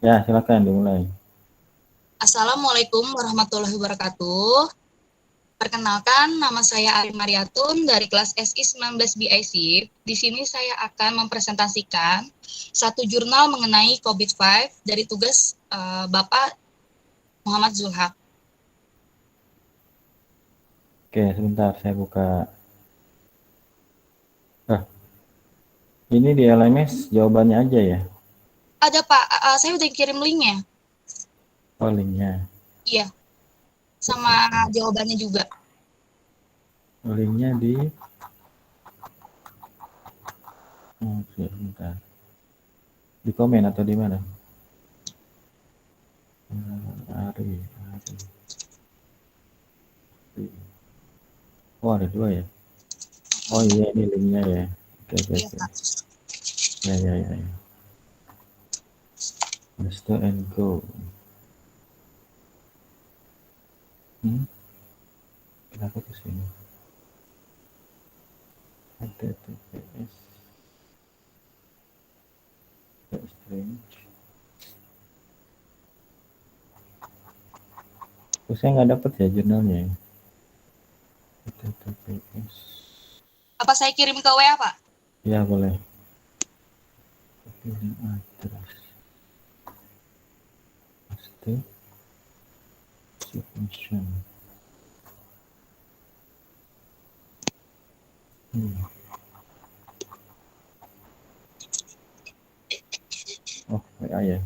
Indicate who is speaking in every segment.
Speaker 1: Ya, silakan dimulai.
Speaker 2: Assalamualaikum warahmatullahi wabarakatuh. Perkenalkan, nama saya Ari Mariatun dari kelas SI 19 BIC. Di sini saya akan mempresentasikan satu jurnal mengenai COVID-5 dari tugas Bapak Muhammad Zulhaq.
Speaker 1: Oke, sebentar saya buka. Ah, ini di LMS jawabannya aja ya?
Speaker 2: Ada Pak, saya udah kirim linknya.
Speaker 1: Oh, linknya.
Speaker 2: Iya, sama
Speaker 1: Oke, oke.
Speaker 2: jawabannya juga.
Speaker 1: Linknya di... Oke, sebentar. Di komen atau di mana? Ari. Oh, ada dua ya? Oh iya, ini linknya ya. Oke, oke,
Speaker 2: Iya
Speaker 1: oke.
Speaker 2: Pak.
Speaker 1: Ya, ya, ya, ya. Master and Go. Kenapa ke sini? HTTPS. Strange. Oh, saya nggak dapat ya jurnalnya ya. HTTPS.
Speaker 2: Apa saya kirim ke WA Pak?
Speaker 1: Ya, boleh. Pilih address. Paste. Submission. Oh, WA ya.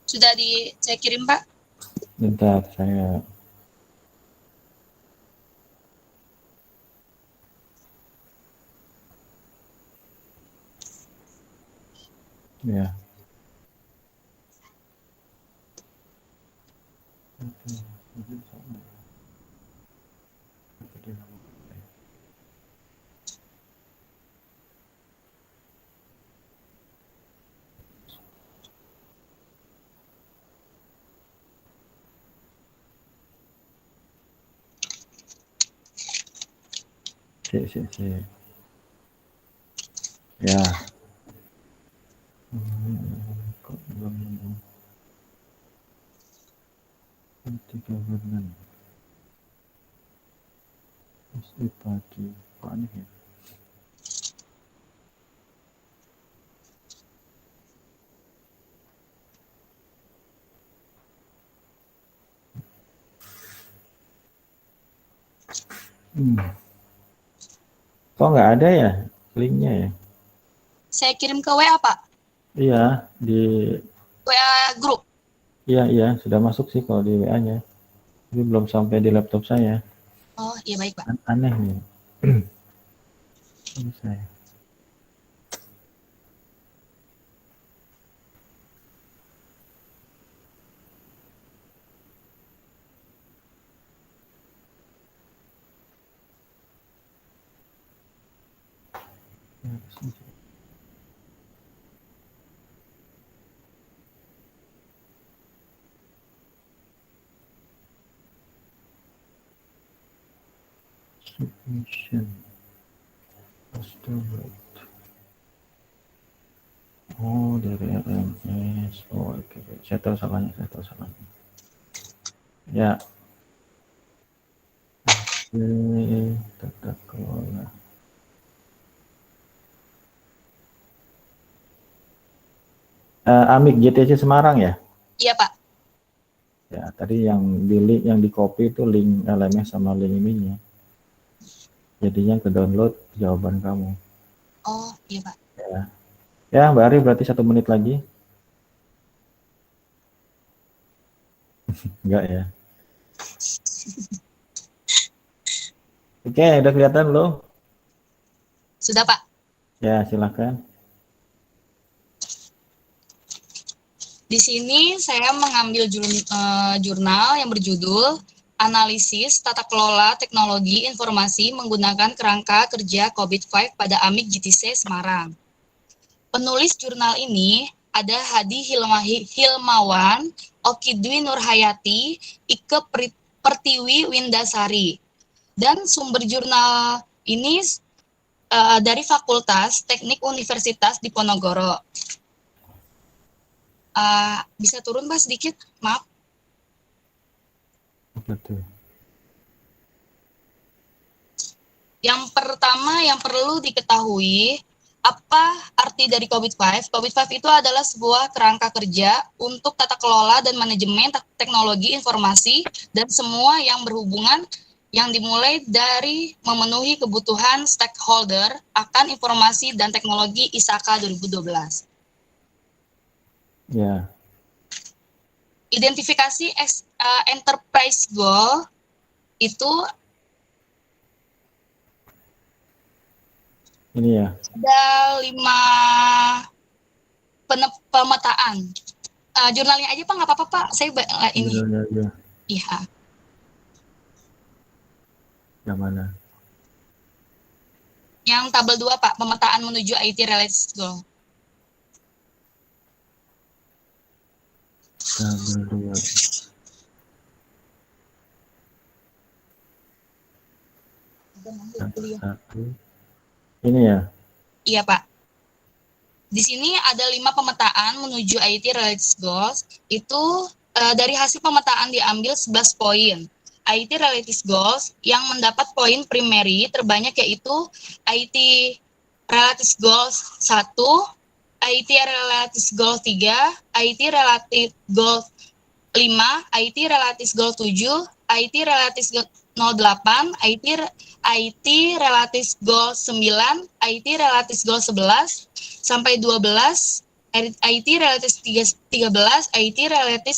Speaker 2: Sudah saya kirim Pak.
Speaker 1: Bentar, saya... Ya. Si. Ya. Kok belum nyambung? Anti government. SI pagi. Kok aneh ya? Kok nggak ada ya linknya ya?
Speaker 2: Saya kirim ke WA Pak.
Speaker 1: Iya, di...
Speaker 2: WA grup.
Speaker 1: Iya, sudah masuk sih kalau di WA-nya. Tapi belum sampai di laptop saya.
Speaker 2: Oh iya baik Pak.
Speaker 1: Aneh nih. Ini saya. Submission. Asteroid. Oh, dari RMS. Oh, oke. Saya tahu salahnya. Ya. Oke, tata kelola. Amik GTC Semarang ya?
Speaker 2: Iya Pak.
Speaker 1: Ya, tadi yang di copy itu link LMS sama link ininya. Jadinya ke download jawaban kamu.
Speaker 2: Oh iya Pak.
Speaker 1: Ya, Mbak Ari berarti 1 menit lagi. Enggak ya? Oke, udah kelihatan belum?
Speaker 2: Sudah Pak.
Speaker 1: Ya, silakan.
Speaker 2: Di sini saya mengambil jurnal yang berjudul Analisis Tata Kelola Teknologi Informasi Menggunakan Kerangka Kerja COVID-5 pada AMIK GTC Semarang. Penulis jurnal ini ada Hadi Hilmawan, Oki Dwi Nurhayati, Ike Pertiwi Windasari. Dan sumber jurnal Ini dari Fakultas Teknik Universitas Diponegoro. Bisa turun Pak sedikit? Maaf.
Speaker 1: Apa tuh?
Speaker 2: Yang pertama yang perlu diketahui, apa arti dari COVID-5? COVID-5 itu adalah sebuah kerangka kerja untuk tata kelola dan manajemen teknologi informasi dan semua yang berhubungan yang dimulai dari memenuhi kebutuhan stakeholder akan informasi dan teknologi ISAKA 2012.
Speaker 1: Ya.
Speaker 2: Identifikasi enterprise goal itu
Speaker 1: Ini ya.
Speaker 2: ada 5 pemetaan. Jurnalnya aja Pak, nggak apa-apa Pak. Saya ini.
Speaker 1: Ya.
Speaker 2: Iya.
Speaker 1: Yang mana?
Speaker 2: Yang tabel 2 Pak, pemetaan menuju IT related goal.
Speaker 1: Tabel 2. Satu. Ini ya?
Speaker 2: Iya Pak. Di sini ada 5 pemetaan menuju IT related goals. Itu dari hasil pemetaan diambil 11 poin. IT related goals yang mendapat poin primary terbanyak yaitu IT related goals 1, IT related goal 3, IT related goal 5, IT related goal 7, IT related goal 08, IT related goal 9, IT related goal 11 sampai 12, IT related 13, IT related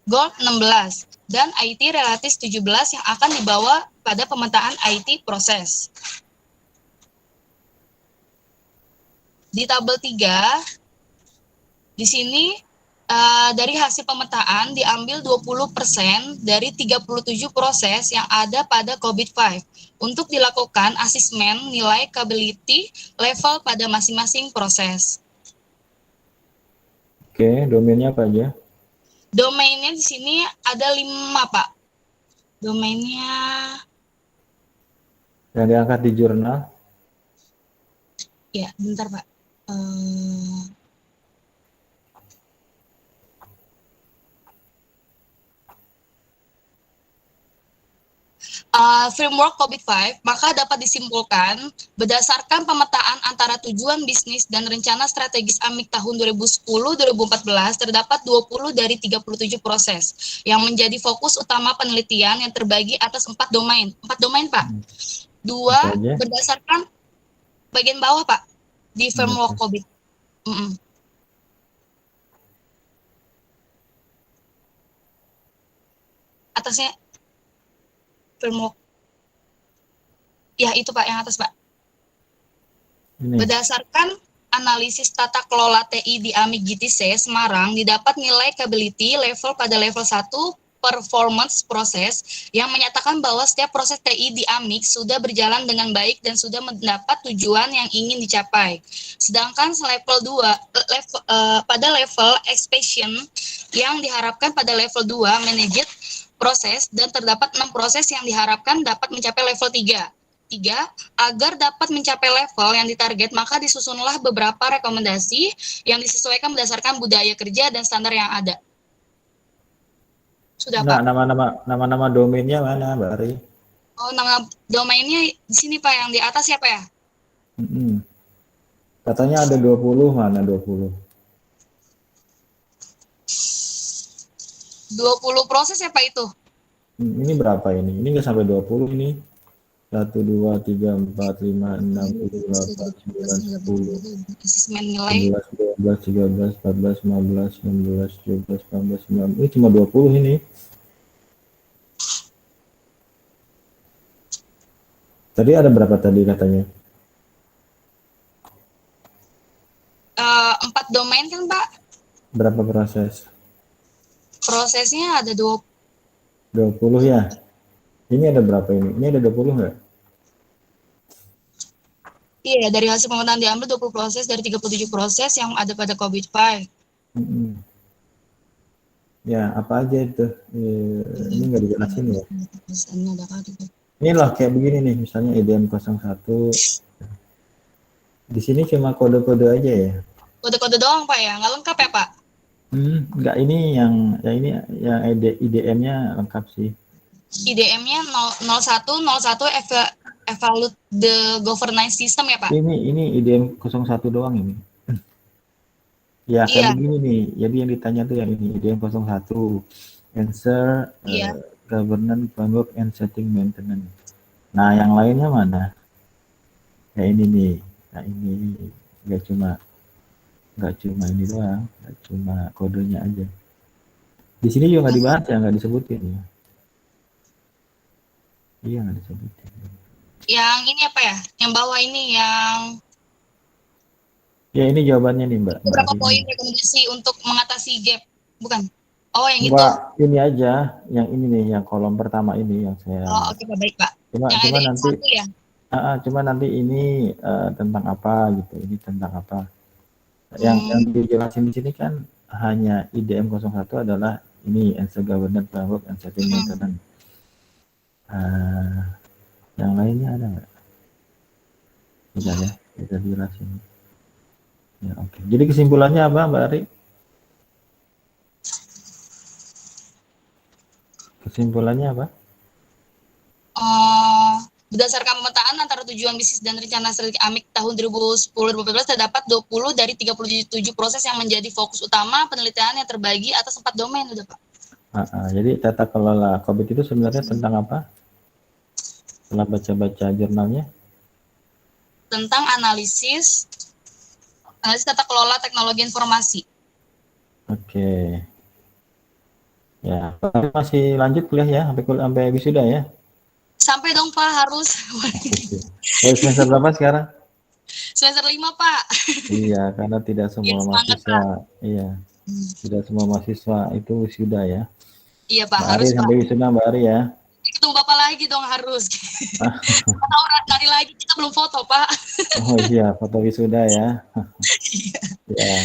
Speaker 2: goal 16 dan IT related 17 yang akan dibawa pada pemetaan IT proses. Di tabel 3, di sini dari hasil pemetaan diambil 20% dari 37 proses yang ada pada COVID-5 untuk dilakukan asesmen nilai capability level pada masing-masing proses.
Speaker 1: Oke, domainnya apa aja?
Speaker 2: Domainnya di sini ada 5 Pak. Domainnya
Speaker 1: Yang diangkat di jurnal?
Speaker 2: ya, bentar Pak. Framework COVID-5, maka dapat disimpulkan berdasarkan pemetaan antara tujuan bisnis dan rencana strategis AMIK tahun 2010-2014 terdapat 20 dari 37 proses yang menjadi fokus utama penelitian yang terbagi atas 4 domain. 4 domain Pak. 2 berdasarkan bagian bawah Pak di framework COVID. Atasnya framework. Ya, itu Pak, yang atas Pak.
Speaker 1: Ini.
Speaker 2: Berdasarkan analisis tata kelola TI di AMIK GTC Semarang, didapat nilai capability level pada level 1 performance proses yang menyatakan bahwa setiap proses TI di AMIK sudah berjalan dengan baik dan sudah mendapat tujuan yang ingin dicapai. Sedangkan level 2 pada level expansion yang diharapkan pada level 2 managed proses dan terdapat 6 proses yang diharapkan dapat mencapai level 3. Agar dapat mencapai level yang ditarget, maka disusunlah beberapa rekomendasi yang disesuaikan berdasarkan budaya kerja dan standar yang ada. Sudah Pak.
Speaker 1: Nama-nama domainnya mana, Mbak Ari?
Speaker 2: Oh, nama domainnya di sini Pak, yang di atas siapa ya?
Speaker 1: Katanya ada 20, mana 20?
Speaker 2: 20 proses ya Pak itu?
Speaker 1: Ini berapa ini? Ini nggak sampai 20 ini. 1, 2, 3, 4, 5, 6, 7, 8, 9, 10, 11, 12, 13, 14, 15, 16, 17, 18, 19. Ini cuma 20 ini. Tadi ada berapa tadi katanya?
Speaker 2: 4 domain kan Pak?
Speaker 1: Berapa proses?
Speaker 2: Prosesnya ada 20
Speaker 1: ya? Ini ada berapa ini? Ini ada 20 nggak?
Speaker 2: Iya, dari hasil pemetaan diambil 20 proses dari 37 proses yang ada pada COVID-5.
Speaker 1: Ya, apa aja itu? Ini nggak dijelasin ya? Ini loh kayak begini nih, misalnya IDM 01. Di sini cuma kode-kode aja ya.
Speaker 2: Kode-kode doang Pak ya, nggak lengkap ya Pak?
Speaker 1: Enggak, ini yang ini yang IDM-nya lengkap sih.
Speaker 2: IDM-nya 0101 evaluate the governance system ya Pak?
Speaker 1: Ini IDM 01 doang ini. Ya kayak
Speaker 2: Iya,
Speaker 1: begini nih. Jadi yang ditanya tuh yang ini IDM 01. Answer
Speaker 2: iya.
Speaker 1: governance framework and setting maintenance. Nah, yang lainnya mana? Ya ini nih. Nah, ini nggak cuma nggak cuma ini doang, nggak cuma kodenya aja. Di sini juga nggak dibahas ya, nggak disebutin ya. Iya nggak disebutin.
Speaker 2: Yang ini apa ya? Yang bawah ini yang
Speaker 1: Ya ini jawabannya nih Mbak
Speaker 2: beberapa
Speaker 1: Rini.
Speaker 2: poin rekomendasi untuk mengatasi gap, bukan? Oh, yang itu.
Speaker 1: Mbak ini aja, yang ini nih, yang kolom pertama ini yang
Speaker 2: Oh,
Speaker 1: saya
Speaker 2: oke Pak, baik Pak.
Speaker 1: cuma
Speaker 2: Yang
Speaker 1: cuma
Speaker 2: ada
Speaker 1: nanti
Speaker 2: satu ya?
Speaker 1: cuma nanti ini tentang apa gitu, ini tentang apa. Yang
Speaker 2: Hmm,
Speaker 1: dijelasin di sini kan hanya IDM 01 adalah ini answer governance framework and setting
Speaker 2: hmm.
Speaker 1: maintenance. Yang lainnya ada nggak? Tidak ya, tidak dijelasin. Ya, oke. Jadi kesimpulannya apa, Mbak Ari? Kesimpulannya apa?
Speaker 2: Berdasarkan pemetaan antara tujuan bisnis dan rencana strategi AMIK tahun 2010-2015 terdapat 20 dari 37 proses yang menjadi fokus utama penelitian yang terbagi atas 4 domain, udah Pak.
Speaker 1: Jadi tata kelola COVID itu sebenarnya tentang apa? Setelah baca-baca jurnalnya?
Speaker 2: Tentang analisis tata kelola teknologi informasi.
Speaker 1: Oke. Ya, masih lanjut kuliah ya, sampai wisuda ya?
Speaker 2: Sampai dong Pak, harus.
Speaker 1: Oke. Semester berapa sekarang?
Speaker 2: Semester 5 Pak.
Speaker 1: Iya, karena tidak
Speaker 2: Biar
Speaker 1: semua
Speaker 2: semangat
Speaker 1: mahasiswa,
Speaker 2: Pak.
Speaker 1: iya, tidak semua mahasiswa itu wisuda ya.
Speaker 2: Iya Pak,
Speaker 1: Mbak Ari
Speaker 2: harus Pak.
Speaker 1: sampai wisuda Mbak Ari ya.
Speaker 2: Ketemu Bapak lagi dong harus. Tahu nanti lagi kita belum foto Pak.
Speaker 1: Oh iya, foto wisuda ya. Ya.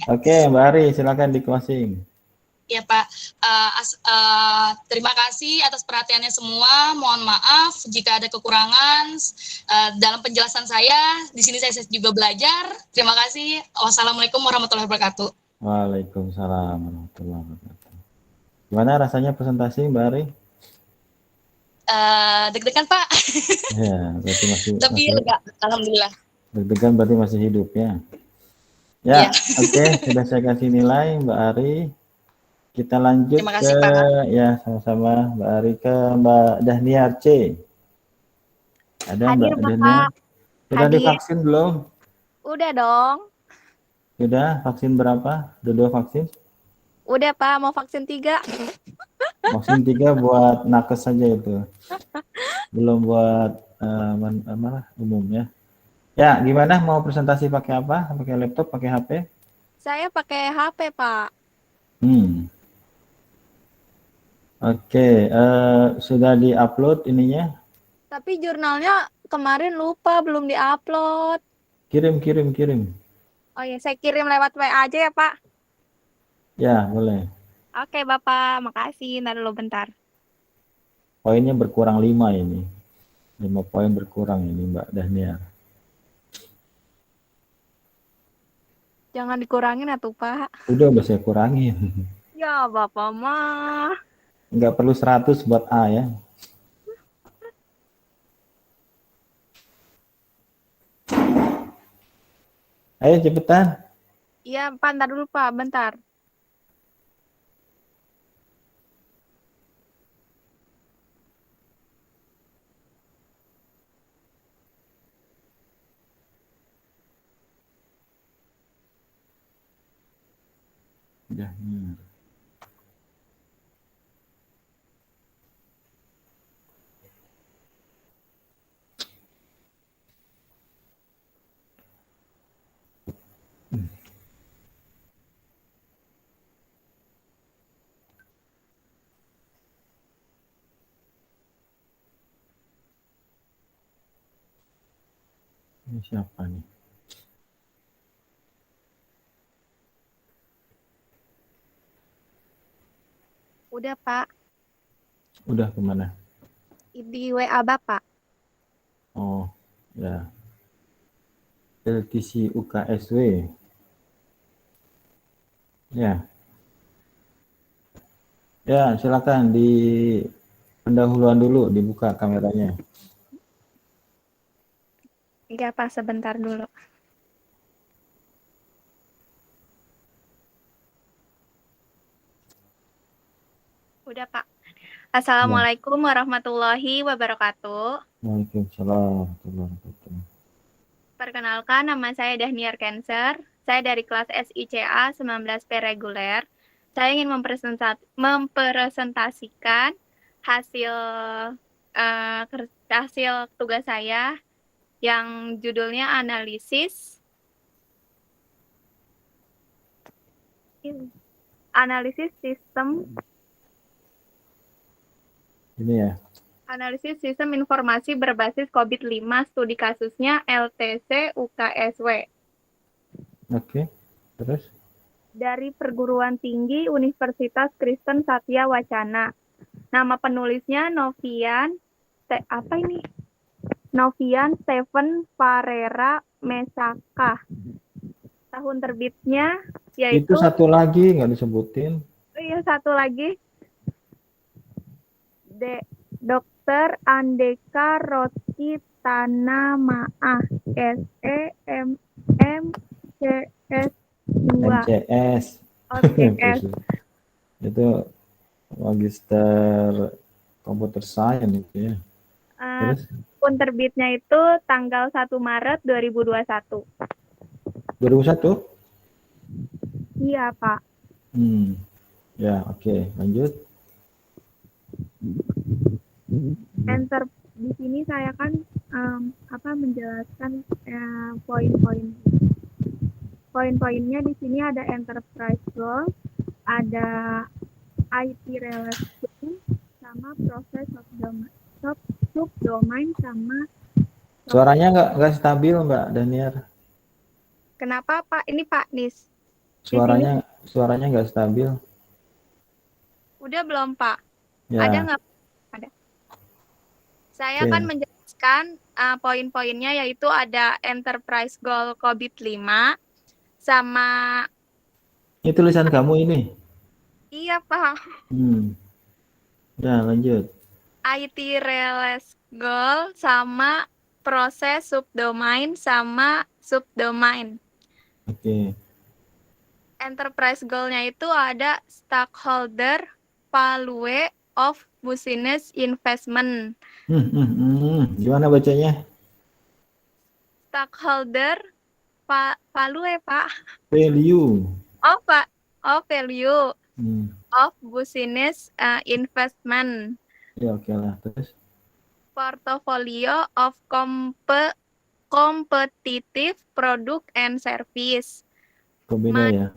Speaker 1: Oke, Mbak Ari silakan di closing.
Speaker 2: Ya Pak, terima kasih atas perhatiannya semua. Mohon maaf jika ada kekurangan dalam penjelasan saya. Di sini saya juga belajar. Terima kasih. Wassalamualaikum warahmatullahi wabarakatuh.
Speaker 1: Waalaikumsalam warahmatullahi wabarakatuh. Gimana rasanya presentasi Mbak Ari?
Speaker 2: Deg-degan Pak,
Speaker 1: Ya, berarti masih
Speaker 2: tapi
Speaker 1: masih
Speaker 2: lega. Alhamdulillah.
Speaker 1: deg-degan berarti masih hidup ya.
Speaker 2: Ya,
Speaker 1: Ya, oke, sudah saya kasih nilai Mbak Ari. Kita lanjut
Speaker 2: terima
Speaker 1: ke
Speaker 2: kasih Pak.
Speaker 1: ya sama-sama Mbak Ari ke Mbak Dahniar C. Ada Mbak
Speaker 3: Hadir
Speaker 1: Dahniar?
Speaker 3: Bapak,
Speaker 1: Sudah
Speaker 3: hadir.
Speaker 1: divaksin belum?
Speaker 3: Udah dong.
Speaker 1: Sudah vaksin berapa? Udah 2 vaksin?
Speaker 3: Udah Pak, mau vaksin 3.
Speaker 1: Vaksin 3 buat nakes saja itu. Belum buat umum ya. Ya, gimana mau presentasi pakai apa? Pakai laptop, pakai HP?
Speaker 3: Saya pakai HP Pak.
Speaker 1: Hmm. Oke, sudah di-upload ininya?
Speaker 3: Tapi jurnalnya kemarin lupa belum diupload.
Speaker 1: Kirim, kirim, kirim.
Speaker 3: Oh ya, saya kirim lewat WA aja ya Pak.
Speaker 1: Ya, boleh.
Speaker 3: Oke Bapak, makasih. Ntar dulu bentar.
Speaker 1: Poinnya berkurang 5 ini. 5 poin berkurang ini Mbak Dahniar.
Speaker 3: Jangan dikurangin atuh Pak.
Speaker 1: Udah saya kurangin.
Speaker 3: Ya Bapak mah.
Speaker 1: Nggak perlu 100 buat A ya. Ayo cepetan.
Speaker 3: Iya Pak, ntar dulu Pak, bentar.
Speaker 1: Dahniar. Ini siapa nih?
Speaker 3: Udah Pak.
Speaker 1: Udah kemana?
Speaker 3: Di WA Bapak.
Speaker 1: Oh, ya. LTC UKSW. Ya. Ya, silakan di pendahuluan dulu, dibuka kameranya.
Speaker 3: Iya Pak, sebentar dulu. Udah Pak. Assalamualaikum warahmatullahi wabarakatuh.
Speaker 1: Waalaikumsalam warahmatullahi wabarakatuh.
Speaker 3: Perkenalkan, nama saya Dahniar Cancer. Saya dari kelas SICA 19P reguler. Saya ingin mempresentasikan hasil hasil tugas saya yang judulnya analisis sistem
Speaker 1: Ini ya.
Speaker 3: analisis sistem informasi berbasis COVID-5, studi kasusnya LTC UKSW.
Speaker 1: Oke. Terus?
Speaker 3: Dari Perguruan Tinggi Universitas Kristen Satya Wacana. Nama penulisnya Novian Steven Farera Mesaka. Tahun terbitnya yaitu
Speaker 1: Itu satu lagi nggak disebutin.
Speaker 3: iya, satu lagi. Dr. Andeka Roski Tanamaah SEMMCS 2.
Speaker 1: MCS.
Speaker 3: OCS.
Speaker 1: Itu magister computer science itu ya. Terus?
Speaker 3: Tahun terbitnya itu tanggal 1 Maret 2021.
Speaker 1: 2001?
Speaker 3: Iya, Pak.
Speaker 1: Ya, oke. Lanjut.
Speaker 3: Enter di sini saya kan menjelaskan poin-poin. Poin-poinnya di sini ada enterprise goal, ada IT relation, sama proses subdomain sama.
Speaker 1: Suaranya nggak stabil Mbak Daniar.
Speaker 3: Kenapa Pak? Ini Pak Nis.
Speaker 1: Suaranya nggak stabil.
Speaker 3: Udah belum Pak?
Speaker 1: Ya.
Speaker 3: Ada nggak? Ada. Saya akan menjelaskan poin-poinnya, yaitu ada enterprise goal COVID-5 sama.
Speaker 1: Ini tulisan kamu ini?
Speaker 3: Iya Pak.
Speaker 1: Ya, lanjut.
Speaker 3: IT relation goal sama proses subdomain sama subdomain.
Speaker 1: Oke.
Speaker 3: Enterprise goal-nya itu ada stakeholder value of business investment.
Speaker 1: Gimana bacanya?
Speaker 3: Stakeholder value Pak.
Speaker 1: Value.
Speaker 3: Oh Pak. Oh value of business investment.
Speaker 1: Ya oke lah. Terus?
Speaker 3: Portfolio of competitive product and service.
Speaker 1: Kok beda ya?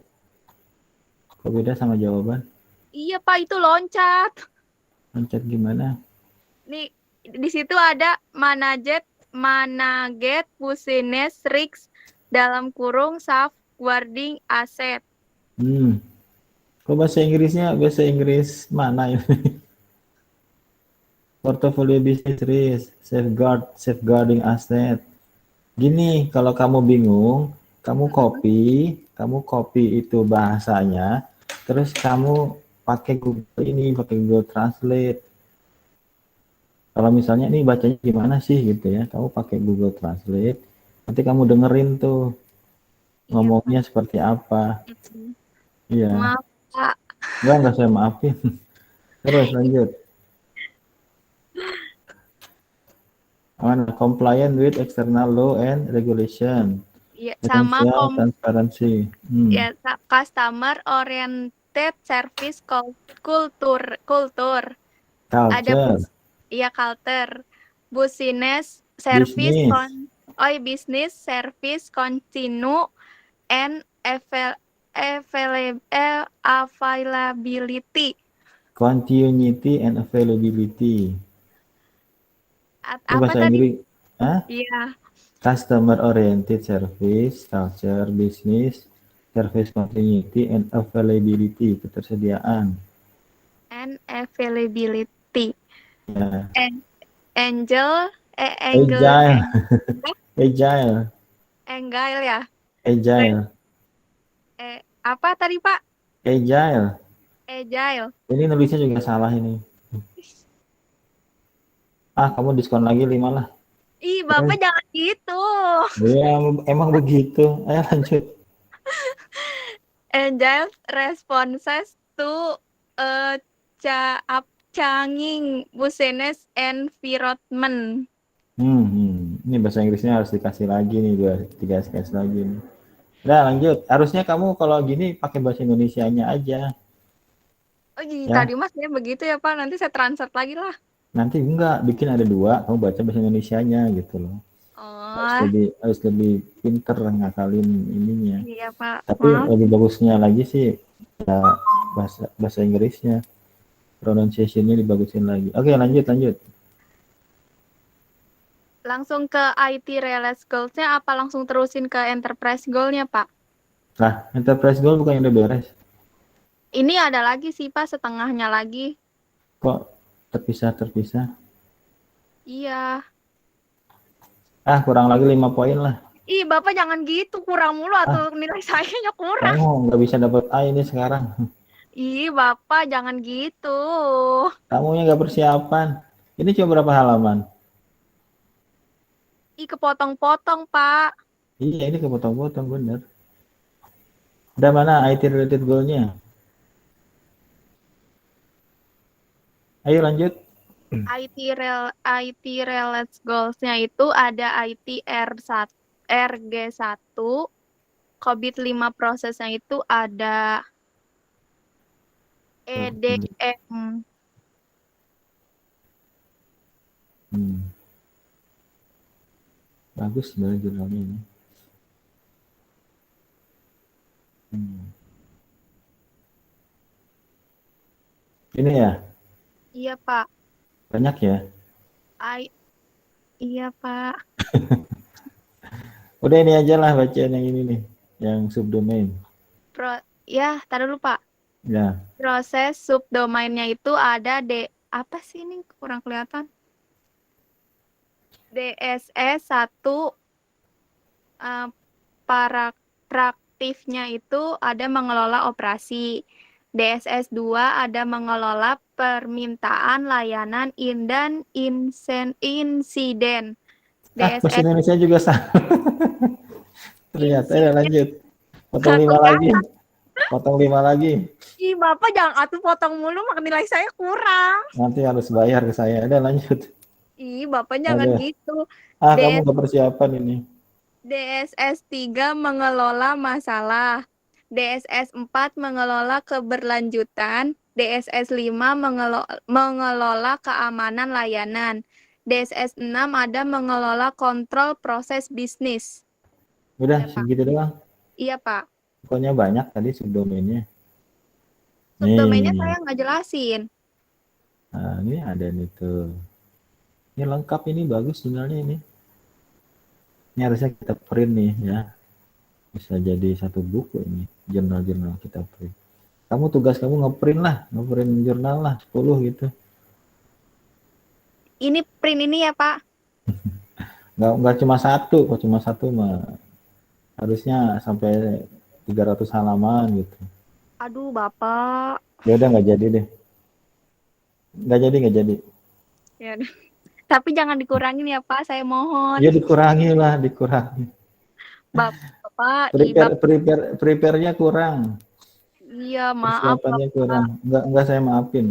Speaker 1: Kok beda sama jawaban?
Speaker 3: Iya Pak, itu loncat.
Speaker 1: Loncat gimana?
Speaker 3: Nih, di situ ada manage business risk dalam kurung safeguarding asset.
Speaker 1: Kok bahasa Inggris mana ini? Portfolio business risk, safeguarding asset. Gini, kalau kamu bingung, kamu copy itu bahasanya, terus kamu pakai Google Translate. Kalau misalnya ini bacanya gimana sih gitu ya, kamu pakai Google Translate, nanti kamu dengerin tuh ngomongnya seperti apa. Iya.
Speaker 3: Maaf Pak.
Speaker 1: Enggak saya maafin. Terus lanjut. Compliant with external law and regulation.
Speaker 3: Ya, sama
Speaker 1: transparency.
Speaker 3: Ya, customer oriented service culture. Ada culture. Business service business service continue and availability.
Speaker 1: Continuity and availability.
Speaker 3: Apa
Speaker 1: bahasa
Speaker 3: tadi?
Speaker 1: Inggris?
Speaker 3: Iya.
Speaker 1: Customer oriented service, culture, business, service continuity and availability, ketersediaan.
Speaker 3: And availability.
Speaker 1: Ya.
Speaker 3: Angel,
Speaker 1: Agile. Agile.
Speaker 3: Engail ya.
Speaker 1: Agile.
Speaker 3: Apa tadi Pak?
Speaker 1: Agile.
Speaker 3: Agile.
Speaker 1: Ini nulisnya juga salah ini. Kamu diskon lagi 5 lah.
Speaker 3: Ih, Bapak jangan gitu.
Speaker 1: Ya, emang begitu. Ayo lanjut.
Speaker 3: Agile responses to changing business environment.
Speaker 1: Ini bahasa Inggrisnya harus dikasih lagi nih, 2-3 SKS lagi nih. Udah lanjut. Harusnya kamu kalau gini pakai bahasa Indonesianya aja.
Speaker 3: Oh, jadi
Speaker 1: Ya.
Speaker 3: tadi Mas ya begitu ya Pak. Nanti saya translate lagi lah.
Speaker 1: Nanti enggak, bikin ada 2, kamu baca bahasa Indonesianya gitu loh.
Speaker 3: Oh,
Speaker 1: Harus lebih pinter ngakalin ininya.
Speaker 3: iya Pak.
Speaker 1: Tapi
Speaker 3: Maaf.
Speaker 1: lebih bagusnya lagi sih ya, bahasa Inggrisnya. Pronunciation-nya dibagusin lagi. Oke, lanjut.
Speaker 3: Langsung ke IT Realize Goals-nya apa langsung terusin ke Enterprise Goal-nya Pak?
Speaker 1: Nah, enterprise goal bukan yang udah beres.
Speaker 3: Ini ada lagi sih Pak, setengahnya lagi.
Speaker 1: Kok terpisah?
Speaker 3: Iya.
Speaker 1: Kurang lagi 5 poin lah.
Speaker 3: Ih, Bapak jangan gitu, kurang mulu atau nilai sayanya kurang.
Speaker 1: Kamu nggak bisa dapat A ini sekarang.
Speaker 3: Ih, Bapak jangan gitu.
Speaker 1: Kamu yang nggak persiapan. Ini cuma berapa halaman?
Speaker 3: Ih, kepotong-potong, Pak.
Speaker 1: Iya, ini kepotong-potong bener. Udah mana IT related goal-nya? Ayo lanjut.
Speaker 3: IT Related Goals-nya itu ada IT RG1, COVID-5 prosesnya itu ada EDM.
Speaker 1: Bagus sebenarnya jurnalnya ini. Ini ya?
Speaker 3: Iya, Pak.
Speaker 1: Banyak ya?
Speaker 3: Iya, Pak.
Speaker 1: Udah ini aja lah bacaan yang ini nih, yang subdomain.
Speaker 3: Ya, tar dulu Pak.
Speaker 1: Ya.
Speaker 3: Proses subdomainnya itu ada apa sih ini kurang kelihatan? DSS 1 para praktifnya itu ada mengelola operasi. DSS 2 ada mengelola permintaan layanan dan insiden.
Speaker 1: Bahasa Indonesia juga sama. Ternyata ya lanjut. Potong 5 lagi. Potong 5 lagi.
Speaker 3: Ih, Bapak jangan atuh potong mulu, maka nilai saya kurang.
Speaker 1: Nanti harus bayar ke saya. Ada lanjut.
Speaker 3: Ih, Bapak jangan gitu.
Speaker 1: Kamu gak persiapan ini.
Speaker 3: DSS 3 mengelola masalah. DSS 4 mengelola keberlanjutan. DSS 5 mengelola keamanan layanan. DSS 6 ada mengelola kontrol proses bisnis.
Speaker 1: Udah segitu doang?
Speaker 3: Iya, Pak.
Speaker 1: Pokoknya banyak tadi subdomainnya.
Speaker 3: Subdomainnya saya nggak jelasin.
Speaker 1: Nah, ini ada nih tuh. Ini lengkap, ini bagus sebenarnya ini. Ini harusnya kita print nih ya. Bisa jadi satu buku ini. Jurnal-jurnal kita print. Kamu tugas kamu ngeprint jurnal lah 10 gitu.
Speaker 3: Ini print ini ya Pak?
Speaker 1: Nggak cuma satu, kok cuma satu mah harusnya sampai 300 halaman gitu.
Speaker 3: Aduh Bapak.
Speaker 1: Ya udah nggak jadi deh. Nggak jadi.
Speaker 3: Ya. Tapi jangan dikurangin ya Pak, saya mohon.
Speaker 1: Ya dikurangi.
Speaker 3: Bapak,
Speaker 1: prepare-nya kurang.
Speaker 3: Iya, maaf.
Speaker 1: Persiapannya kurang. Enggak saya maafin.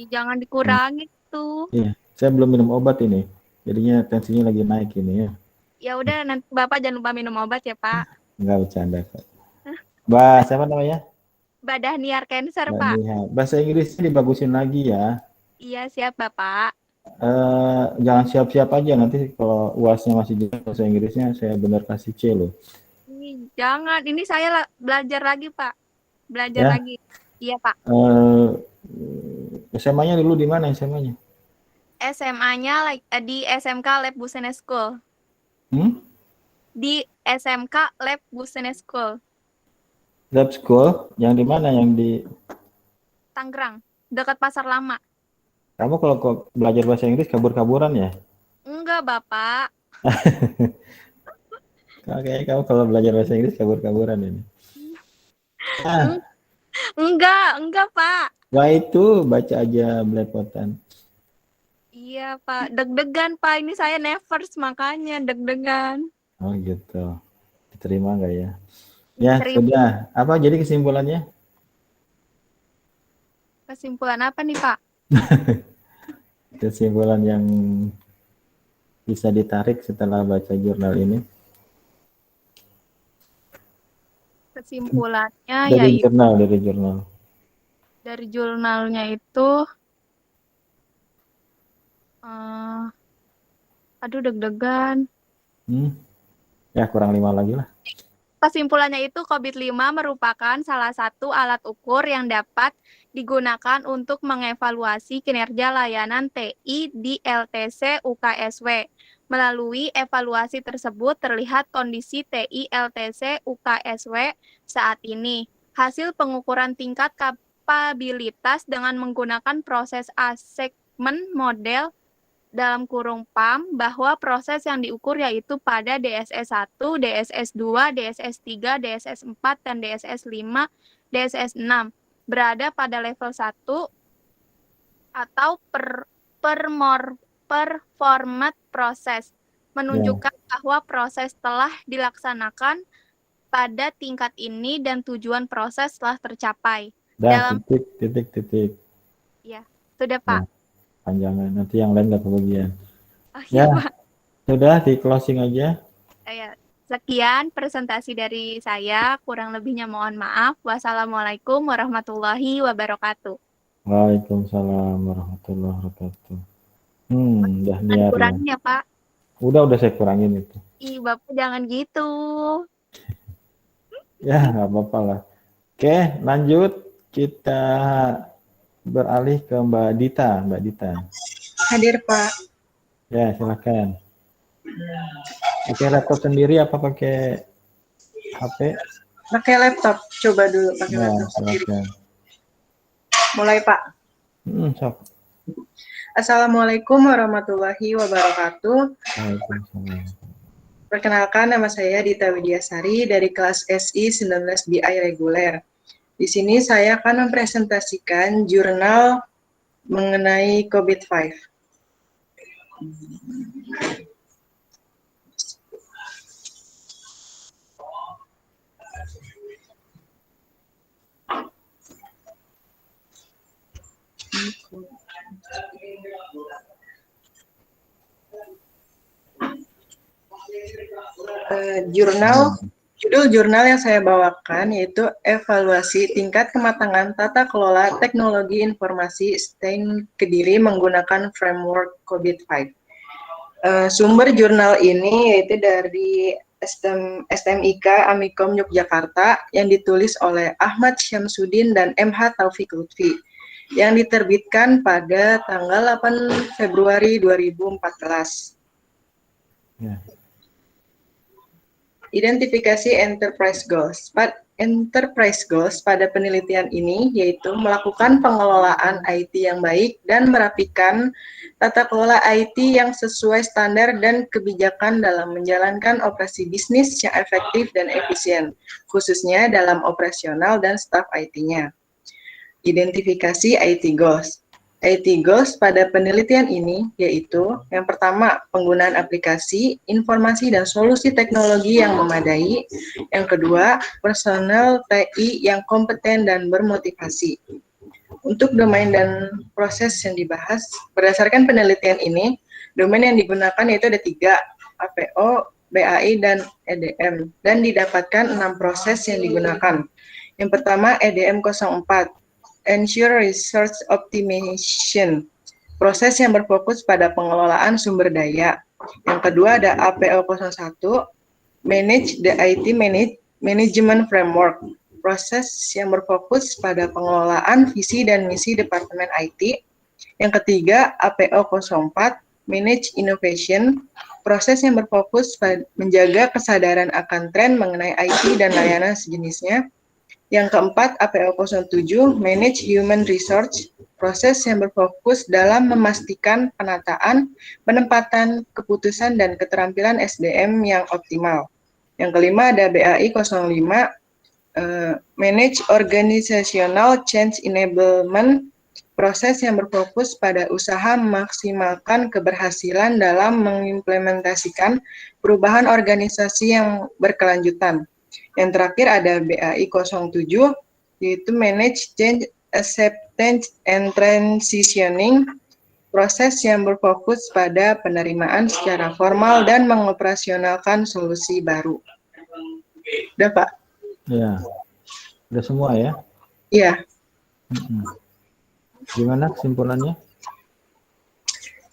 Speaker 3: Jangan dikurangi tuh.
Speaker 1: Iya, saya belum minum obat ini. Jadinya tensinya lagi naik ini ya.
Speaker 3: Ya udah, nanti Bapak jangan lupa minum obat ya, Pak.
Speaker 1: Enggak bercanda, Pak. Mbak, siapa namanya?
Speaker 3: Mbak Dahniar Cancer, Pak.
Speaker 1: Bahasa Inggrisnya dibagusin lagi ya.
Speaker 3: Iya, siap, Bapak.
Speaker 1: Jangan siap-siap aja, nanti kalau UASnya masih jelas bahasa Inggrisnya saya benar kasih C loh.
Speaker 3: Jangan, ini saya belajar lagi Pak. Lagi. Iya Pak.
Speaker 1: SMA-nya dulu di mana SMA-nya?
Speaker 3: SMA-nya di SMK Lab Business School. Di SMK Lab Business School.
Speaker 1: Lab School? Yang di mana? Yang di
Speaker 3: Tangerang, dekat Pasar Lama.
Speaker 1: Kamu kalau kok belajar bahasa Inggris kabur-kaburan ya?
Speaker 3: Enggak, Bapak.
Speaker 1: Kayaknya kamu kalau belajar bahasa Inggris kabur-kaburan ini. Ah,
Speaker 3: Enggak, Pak.
Speaker 1: wah itu baca aja belepotan.
Speaker 3: Iya, Pak. Deg-degan, Pak. Ini saya nevers, makanya deg-degan.
Speaker 1: Oh gitu. Diterima nggak ya? Ya
Speaker 3: Diterima.
Speaker 1: sudah. Apa jadi kesimpulannya?
Speaker 3: Kesimpulan apa nih, Pak?
Speaker 1: Kesimpulan yang bisa ditarik setelah baca jurnal ini?
Speaker 3: Kesimpulannya
Speaker 1: Dari
Speaker 3: yaitu
Speaker 1: jurnal.
Speaker 3: dari jurnalnya itu, aduh deg-degan.
Speaker 1: Ya kurang 5 lagi lah.
Speaker 3: Kesimpulannya itu COVID-5 merupakan salah satu alat ukur yang dapat digunakan untuk mengevaluasi kinerja layanan TI di LTC UKSW. Melalui evaluasi tersebut terlihat kondisi TI LTC UKSW saat ini. Hasil pengukuran tingkat kapabilitas dengan menggunakan proses assessment model dalam kurung PAM bahwa proses yang diukur yaitu pada DSS 1, DSS 2, DSS 3, DSS 4, dan DSS 5, DSS 6 berada pada level 1 atau performance proses, menunjukkan bahwa proses telah dilaksanakan pada tingkat ini dan tujuan proses telah tercapai.
Speaker 1: Dah, titik.
Speaker 3: Ya, sudah Pak.
Speaker 1: Panjangan, nanti yang lain nggak kebagian.
Speaker 3: Oh, iya, Pak.
Speaker 1: Sudah di closing aja.
Speaker 3: Sekian presentasi dari saya, kurang lebihnya mohon maaf. Wassalamualaikum warahmatullahi wabarakatuh.
Speaker 1: Waalaikumsalam warahmatullahi wabarakatuh. Udah niat
Speaker 3: kurangin ya, Pak.
Speaker 1: Udah saya kurangin itu.
Speaker 3: Ih, Bapak jangan gitu.
Speaker 1: Ya, nggak apa-apa lah. Oke, lanjut. Kita beralih ke Mbak Dita. Mbak Dita.
Speaker 4: Hadir, Pak.
Speaker 1: Ya, silakan. Pakai laptop sendiri apa pakai HP?
Speaker 4: Pakai laptop. Coba dulu pakai laptop sendiri. Mulai, Pak.
Speaker 1: Sok.
Speaker 4: Assalamualaikum warahmatullahi wabarakatuh.
Speaker 1: Waalaikumsalam.
Speaker 4: Perkenalkan, nama saya Dita Widyasari dari kelas SI 19 BI reguler. Di sini saya akan mempresentasikan jurnal mengenai COVID-5. Judul jurnal yang saya bawakan yaitu evaluasi tingkat kematangan tata kelola teknologi informasi STEM Kediri menggunakan framework COVID-5. Sumber jurnal ini yaitu dari STMIK Amikom Yogyakarta yang ditulis oleh Ahmad Syamsuddin dan MH Taufik Lutfi yang diterbitkan pada tanggal 8 Februari 2014. Ya. Identifikasi enterprise goals. Enterprise goals pada penelitian ini yaitu melakukan pengelolaan IT yang baik dan merapikan tata kelola IT yang sesuai standar dan kebijakan dalam menjalankan operasi bisnis yang efektif dan efisien, khususnya dalam operasional dan staf IT-nya. Identifikasi IT goals. IT goals pada penelitian ini yaitu yang pertama penggunaan aplikasi, informasi dan solusi teknologi yang memadai, yang kedua personel TI yang kompeten dan bermotivasi. Untuk domain dan proses yang dibahas, berdasarkan penelitian ini, domain yang digunakan yaitu ada 3, APO, BAI, dan EDM, dan didapatkan 6 proses yang digunakan. Yang pertama EDM 04, Ensure Resource Optimization, proses yang berfokus pada pengelolaan sumber daya. Yang kedua ada APO 01, Manage the IT Management Framework, proses yang berfokus pada pengelolaan visi dan misi Departemen IT. Yang ketiga APO 04, Manage Innovation, proses yang berfokus pada menjaga kesadaran akan tren mengenai IT dan layanan sejenisnya. Yang keempat, APO 07, Manage Human Resource, proses yang berfokus dalam memastikan penataan, penempatan, keputusan, dan keterampilan SDM yang optimal. Yang kelima ada BAI 05, Manage Organizational Change Enablement, proses yang berfokus pada usaha memaksimalkan keberhasilan dalam mengimplementasikan perubahan organisasi yang berkelanjutan. Yang terakhir ada BAI 07, yaitu Manage Change Acceptance and Transitioning, proses yang berfokus pada penerimaan secara formal dan mengoperasionalkan solusi baru. Udah, Pak?
Speaker 1: Ya, udah semua ya.
Speaker 4: Iya.
Speaker 1: Gimana kesimpulannya?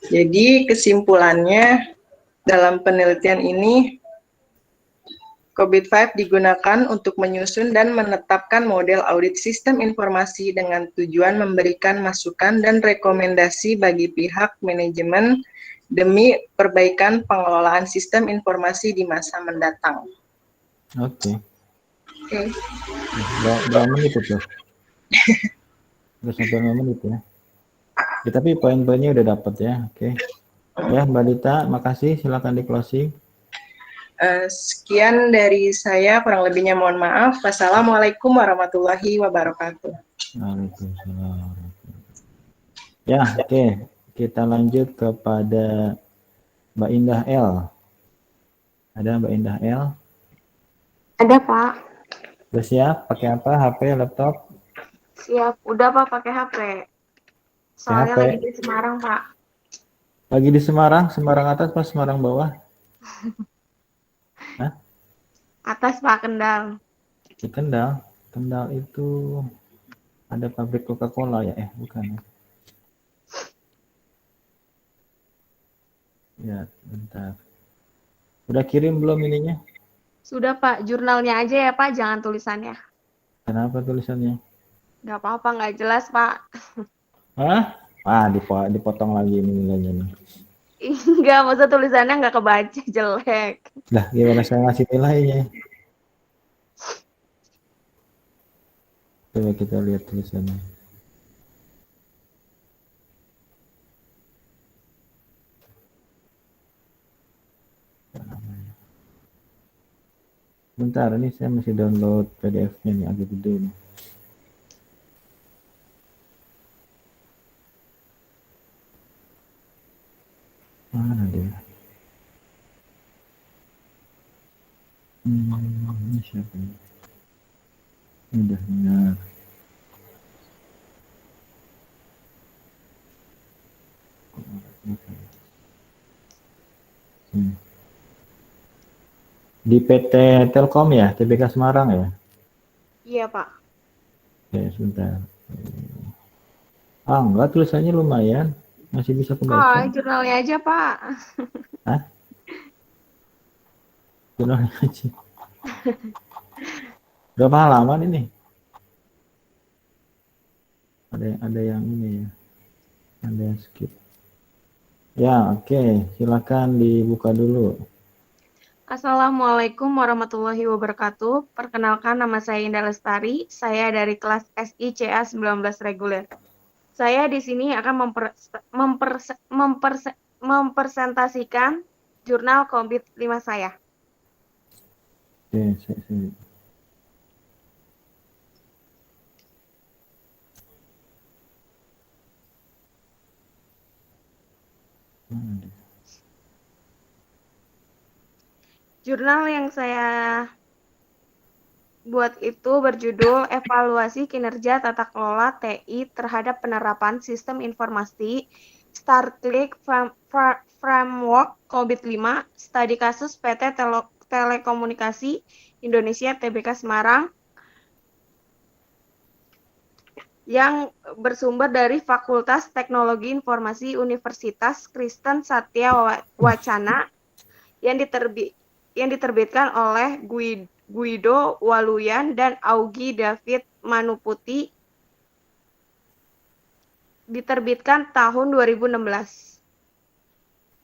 Speaker 4: Jadi kesimpulannya dalam penelitian ini, COVID-5 digunakan untuk menyusun dan menetapkan model audit sistem informasi dengan tujuan memberikan masukan dan rekomendasi bagi pihak manajemen demi perbaikan pengelolaan sistem informasi di masa mendatang.
Speaker 1: Oke.
Speaker 4: Oke.
Speaker 1: Berapa menit itu? Udah sampai 5 menit ya. Ya, tapi poin-poinnya udah dapat ya. Oke. Ya, Mbak Dita, makasih. Silakan di closing.
Speaker 4: Sekian dari saya, kurang lebihnya mohon maaf. Wassalamualaikum warahmatullahi wabarakatuh.
Speaker 1: Waalaikumsalam. Ya, oke. Kita lanjut kepada Mbak Indah L. Ada Mbak Indah L?
Speaker 3: Ada, Pak.
Speaker 1: Udah siap? Pakai apa? HP, laptop?
Speaker 3: Siap. Udah, Pak, pakai HP. Soalnya
Speaker 1: HP.
Speaker 3: lagi di Semarang, Pak.
Speaker 1: Lagi di Semarang? Semarang atas pas Semarang bawah? Hah?
Speaker 3: Atas, Pak, Kendal.
Speaker 1: Di Kendal. Kendal itu ada pabrik Coca-Cola ya? Bukan ya? Ya, bentar. Udah kirim belum ininya?
Speaker 3: Sudah, Pak. Jurnalnya aja ya, Pak. Jangan tulisannya.
Speaker 1: Kenapa tulisannya?
Speaker 3: Nggak apa-apa, nggak jelas, Pak.
Speaker 1: Hah? Dipotong lagi ini nilainya nih.
Speaker 3: Enggak, maksud tulisannya nggak kebaca, jelek.
Speaker 1: Lah, gimana saya ngasih nilainya? Coba kita lihat tulisannya. Bentar, ini saya masih download PDF-nya nih, agak gede nih. Mana dia? Ini siapa ini? Udah benar. Di PT Telkom ya, TBK Semarang ya?
Speaker 3: Iya, Pak.
Speaker 1: Oke, sebentar. Enggak, tulisannya lumayan. Masih bisa kebaca.
Speaker 3: Jurnalnya aja, Pak.
Speaker 1: Hah? Jurnalnya aja. Berapa halaman ini? Ada yang ini ya. Ada yang skip. Ya, oke. Silakan dibuka dulu.
Speaker 3: Assalamualaikum warahmatullahi wabarakatuh. Perkenalkan, nama saya Indah Lestari. Saya dari kelas SICA 19 reguler. Saya di sini akan mempresentasikan jurnal COVID-5 saya.
Speaker 1: Oke, saya.
Speaker 3: Jurnal yang saya buat itu berjudul Evaluasi Kinerja Tata Kelola TI terhadap Penerapan Sistem Informasi Starlink Framework COVID-5, Studi Kasus PT Telekomunikasi Indonesia TBK Semarang, yang bersumber dari Fakultas Teknologi Informasi Universitas Kristen Satya Wacana, yang diterbitkan oleh Guido Waluyan dan Augie David Manuputi, diterbitkan tahun 2016.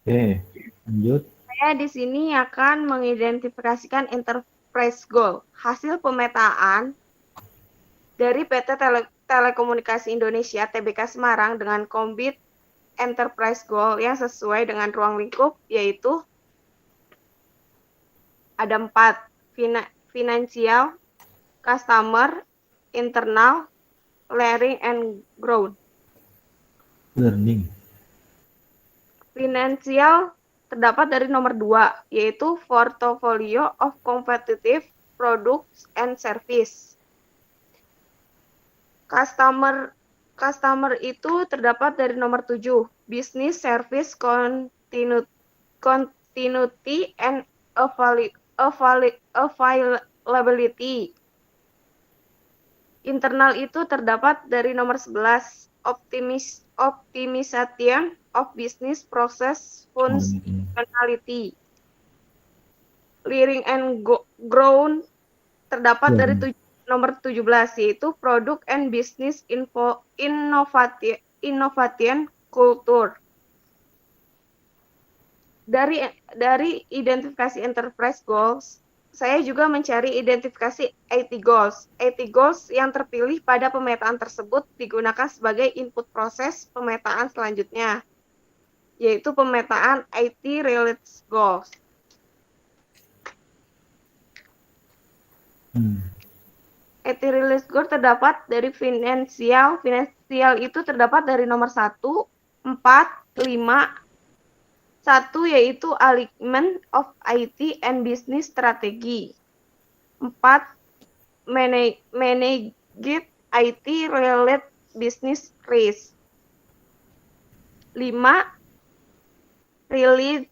Speaker 1: Oke, lanjut.
Speaker 3: Saya di sini akan mengidentifikasikan enterprise goal. Hasil pemetaan dari PT Telekomunikasi Indonesia TBK Semarang dengan Kombit Enterprise Goal yang sesuai dengan ruang lingkup, yaitu ada 4, finansial, customer, internal, learning, and growth.
Speaker 1: Learning.
Speaker 3: Finansial terdapat dari nomor 2, yaitu portfolio of competitive products and service. Customer itu terdapat dari nomor 7, business service continuity and availability. Internal itu terdapat dari nomor 11, optimization of business process functionality. Learning and growth terdapat dari nomor 17, yaitu product and business innovation culture. Dari identifikasi enterprise goals, saya juga mencari identifikasi IT goals. IT goals yang terpilih pada pemetaan tersebut digunakan sebagai input proses pemetaan selanjutnya, yaitu pemetaan IT related goals. IT related goals terdapat dari finansial. Finansial itu terdapat dari nomor 1, 4, 5, 1 yaitu alignment of IT and business strategy. 4, manage IT related business risk. 5, release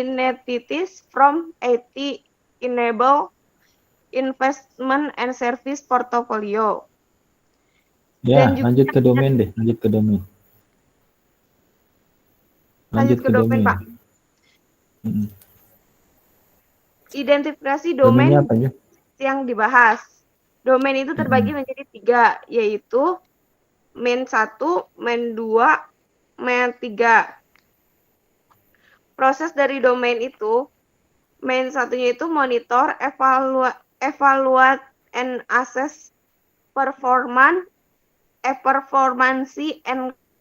Speaker 3: benefits from IT enable investment and service portfolio.
Speaker 1: Ya, lanjut ke domain deh, lanjut ke domain.
Speaker 3: Lanjut ke domain, Pak. Identifikasi domain yang dibahas. Domain itu terbagi menjadi 3, yaitu main 1, main 2, main 3. Proses dari domain itu, main satunya itu monitor, evaluate and assess performance and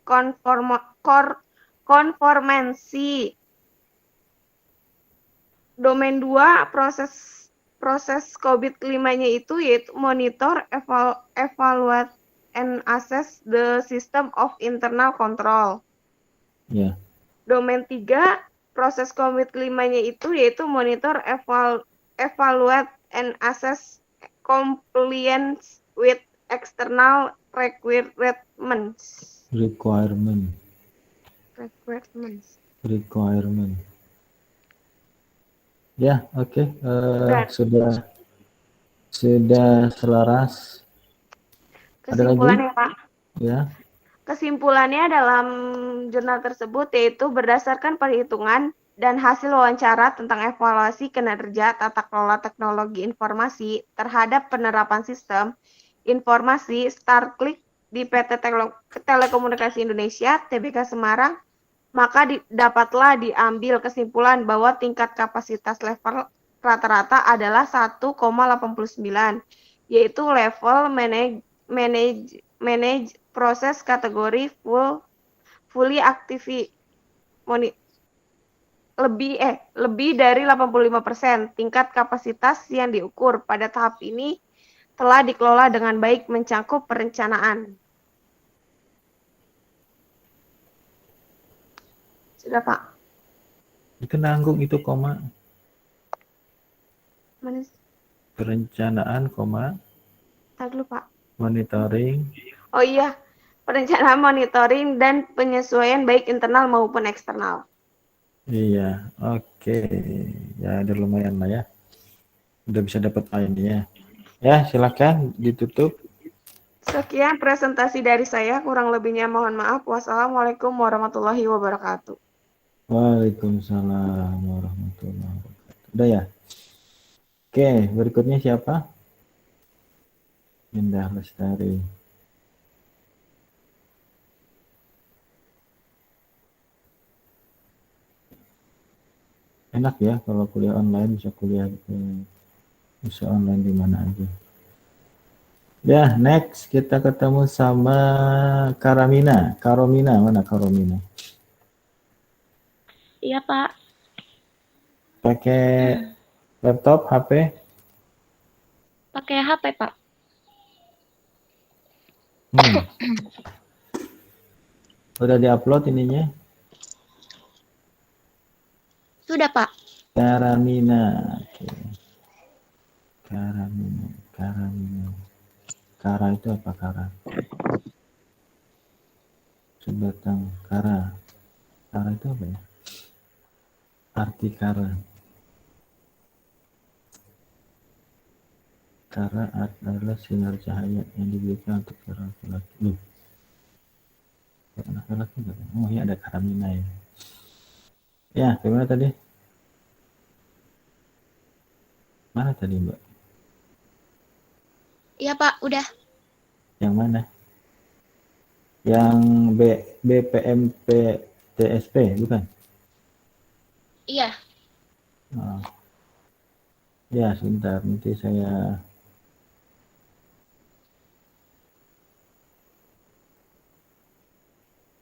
Speaker 3: conformancy. Domain 2, proses COVID-5-nya itu yaitu monitor, evaluate and assess the system of internal control.
Speaker 1: Yeah.
Speaker 3: Domain 3, proses COVID-5-nya itu yaitu monitor, evaluate and assess compliance with external requirements.
Speaker 1: Ya, oke. Sudah selaras.
Speaker 3: Kesimpulannya, Pak.
Speaker 1: Ya.
Speaker 3: Kesimpulannya dalam jurnal tersebut yaitu berdasarkan perhitungan dan hasil wawancara tentang evaluasi kinerja tata kelola teknologi informasi terhadap penerapan sistem informasi StarClick di PT Telekomunikasi Indonesia TBK Semarang, maka dapatlah diambil kesimpulan bahwa tingkat kapasitas level rata-rata adalah 1,89, yaitu level manage proses kategori fully active lebih dari 85%. Tingkat kapasitas yang diukur pada tahap ini telah dikelola dengan baik, mencakup perencanaan. Sudah, Pak.
Speaker 1: Itu nanggung itu koma.
Speaker 3: Mana?
Speaker 1: Perencanaan koma.
Speaker 3: Tak lupa.
Speaker 1: Monitoring.
Speaker 3: Oh iya, perencanaan, monitoring, dan penyesuaian baik internal maupun eksternal.
Speaker 1: Iya, oke. Ya, udah lumayan lah ya. Udah bisa dapat ini ya. Ya, silakan ditutup.
Speaker 3: Sekian presentasi dari saya, kurang lebihnya mohon maaf. Wassalamualaikum warahmatullahi wabarakatuh.
Speaker 1: Waalaikumsalam warahmatullahi wabarakatuh. Udah ya? Oke, berikutnya siapa? Indah Lestari. Enak ya kalau kuliah online bisa kuliah Bisa online di mana aja. Ya, next kita ketemu sama Karomina. Mana Karomina?
Speaker 3: Iya, Pak.
Speaker 1: Pakai laptop, HP?
Speaker 3: Pakai HP, Pak.
Speaker 1: Udah diupload ininya?
Speaker 3: Sudah, Pak.
Speaker 1: Karamina. Oke. Karamina. Kara itu apa kara? Sebatang kara. Kara itu apa ya? Arti kara. Kara adalah sinar cahaya yang diberikan untuk laki-laki. Anak-anak enggak? Oh ya, ada Karamina ya. Ya, gimana tadi? Mana tadi, Mbak?
Speaker 3: Iya, Pak. Udah.
Speaker 1: Yang mana? Yang BPMP TSP, bukan?
Speaker 3: Iya.
Speaker 1: Oh. Ya, sebentar. Nanti saya...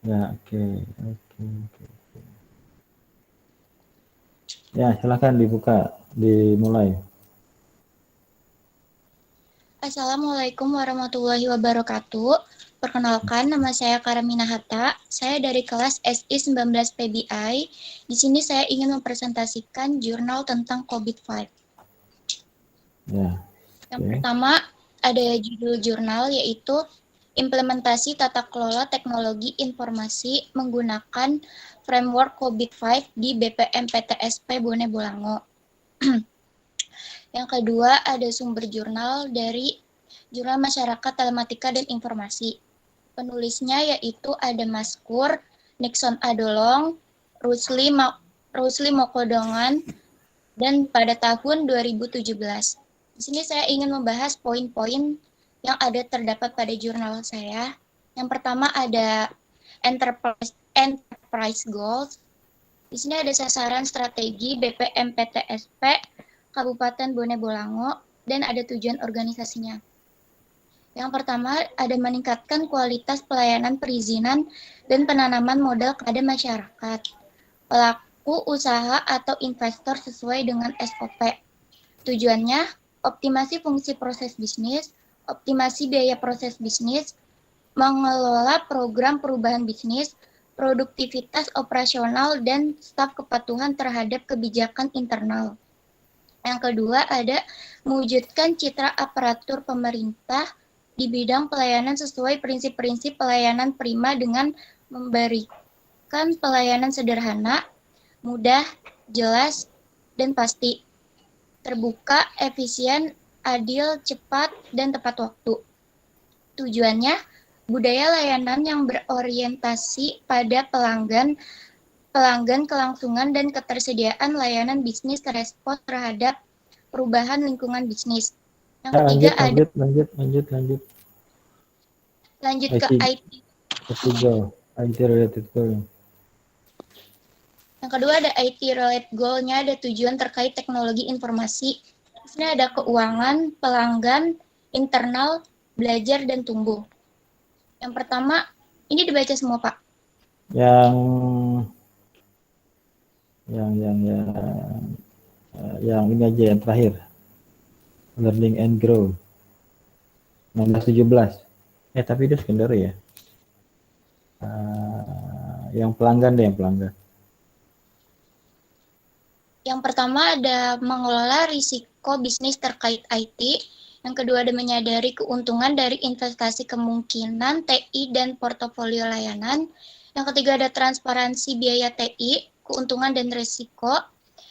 Speaker 1: Ya, oke. Ya, silakan dibuka, dimulai.
Speaker 3: Assalamualaikum warahmatullahi wabarakatuh. Perkenalkan, nama saya Karamina Hatta. Saya dari kelas SI 19 PBI. Di sini saya ingin mempresentasikan jurnal tentang COVID-5.
Speaker 1: Ya.
Speaker 3: Yang pertama, ada judul jurnal yaitu Implementasi Tata Kelola Teknologi Informasi Menggunakan Framework COVID-5 di BPM PTSP Bone Bolango. Yang kedua, ada sumber jurnal dari Jurnal Masyarakat Telematika dan Informasi. Penulisnya yaitu ada Maskur, Nixon Adolong, Rusli Mokodongan, dan pada tahun 2017. Di sini saya ingin membahas poin-poin yang ada terdapat pada jurnal saya. Yang pertama ada Enterprise Goals. Di sini ada sasaran strategi BPM PTSP Kabupaten Bone Bolango, dan ada tujuan organisasinya. Yang pertama, ada meningkatkan kualitas pelayanan perizinan dan penanaman modal kepada masyarakat, pelaku usaha atau investor sesuai dengan SOP. Tujuannya, optimasi fungsi proses bisnis, optimasi biaya proses bisnis, mengelola program perubahan bisnis, produktivitas operasional, dan staf kepatuhan terhadap kebijakan internal. Yang kedua ada mewujudkan citra aparatur pemerintah di bidang pelayanan sesuai prinsip-prinsip pelayanan prima dengan memberikan pelayanan sederhana, mudah, jelas, dan pasti, terbuka, efisien, adil, cepat, dan tepat waktu. Tujuannya, budaya layanan yang berorientasi pada pelanggan, kelangsungan, dan ketersediaan layanan bisnis respons terhadap perubahan lingkungan bisnis. Yang ketiga lanjut ke IT.
Speaker 1: IT related goal.
Speaker 3: Yang kedua ada IT related goal-nya, ada tujuan terkait teknologi informasi. Di sini ada keuangan, pelanggan, internal, belajar, dan tumbuh. Yang pertama, ini dibaca semua, Pak.
Speaker 1: Yang ini aja yang terakhir, learning and grow 16-17. Tapi itu secondary ya. Yang pelanggan deh, yang pelanggan.
Speaker 3: Yang pertama ada mengelola risiko bisnis terkait IT. Yang kedua ada menyadari keuntungan dari investasi kemungkinan TI dan portofolio layanan. Yang ketiga ada transparansi biaya TI, keuntungan dan risiko.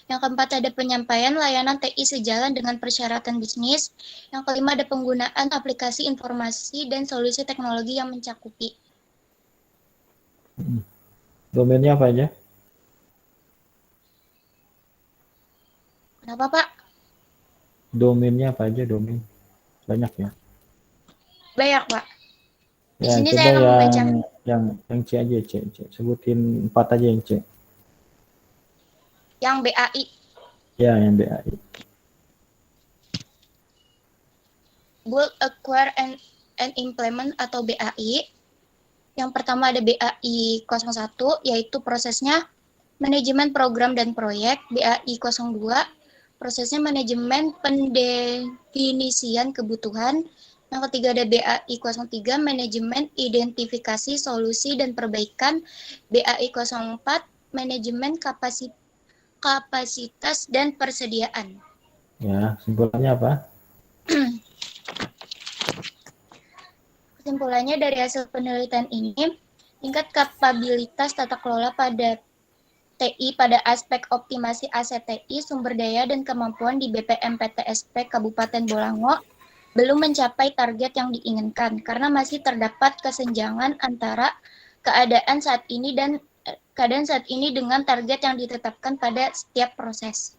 Speaker 3: Yang keempat ada penyampaian layanan TI sejalan dengan persyaratan bisnis. Yang kelima ada penggunaan aplikasi informasi dan solusi teknologi yang mencakupi.
Speaker 1: Domainnya apa aja?
Speaker 3: Kenapa, Pak?
Speaker 1: Domainnya apa aja, domain? Banyak ya?
Speaker 3: Banyak, Pak. Di
Speaker 1: Ya,
Speaker 3: sini
Speaker 1: coba
Speaker 3: saya akan membaca.
Speaker 1: Yang C aja, C. Sebutin 4 aja yang C.
Speaker 3: Yang BAI.
Speaker 1: Ya, yang BAI.
Speaker 5: Build, Acquire, and Implement atau BAI. Yang pertama ada BAI 01, yaitu prosesnya manajemen program dan proyek. BAI 02, prosesnya manajemen pendefinisian kebutuhan. Yang ketiga ada BAI 03, manajemen identifikasi solusi dan perbaikan. BAI 04, manajemen kapasitas dan persediaan.
Speaker 1: Ya, kesimpulannya apa?
Speaker 5: Kesimpulannya dari hasil penelitian ini, tingkat kapabilitas tata kelola pada TI pada aspek optimasi aset TI, sumber daya, dan kemampuan di BPM PTSP Kabupaten Bolango belum mencapai target yang diinginkan karena masih terdapat kesenjangan antara keadaan saat ini dengan target yang ditetapkan pada setiap proses.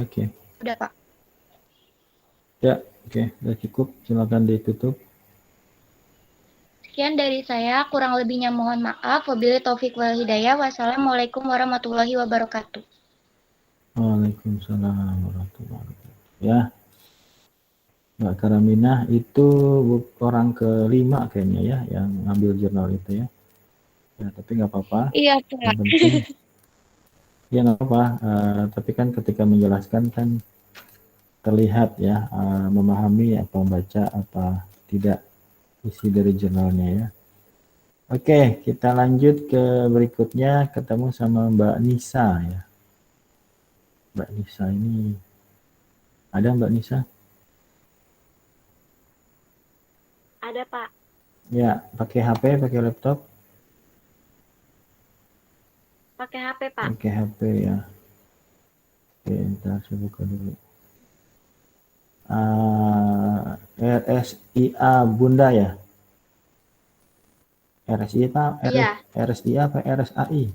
Speaker 1: Oke.
Speaker 5: Udah, Pak.
Speaker 1: Ya, oke. Sudah cukup. Silakan ditutup.
Speaker 5: Sekian dari saya, kurang lebihnya mohon maaf. Wabillahi taufik wal hidayah. Wassalamualaikum warahmatullahi wabarakatuh.
Speaker 1: Waalaikumsalam warahmatullahi wabarakatuh. Ya, Mbak Karamina itu orang kelima kayaknya ya yang ngambil jurnal itu ya. Ya, tapi nggak apa-apa.
Speaker 5: Iya, Pak.
Speaker 1: Yang penting, ya nggak apa-apa. Tapi kan ketika menjelaskan kan terlihat ya, memahami apa membaca apa tidak isi dari jurnalnya ya. Oke, kita lanjut ke berikutnya, ketemu sama Mbak Nisa ya. Mbak Nisa ini, ada Mbak Nisa?
Speaker 3: Ada, Pak.
Speaker 1: Ya, pakai HP, pakai laptop?
Speaker 3: Pakai HP, Pak.
Speaker 1: Pakai HP ya. Oke, ntar saya buka dulu. RSIA Bunda ya? RSIA apa?
Speaker 3: Iya.
Speaker 1: RSIA apa RSAI?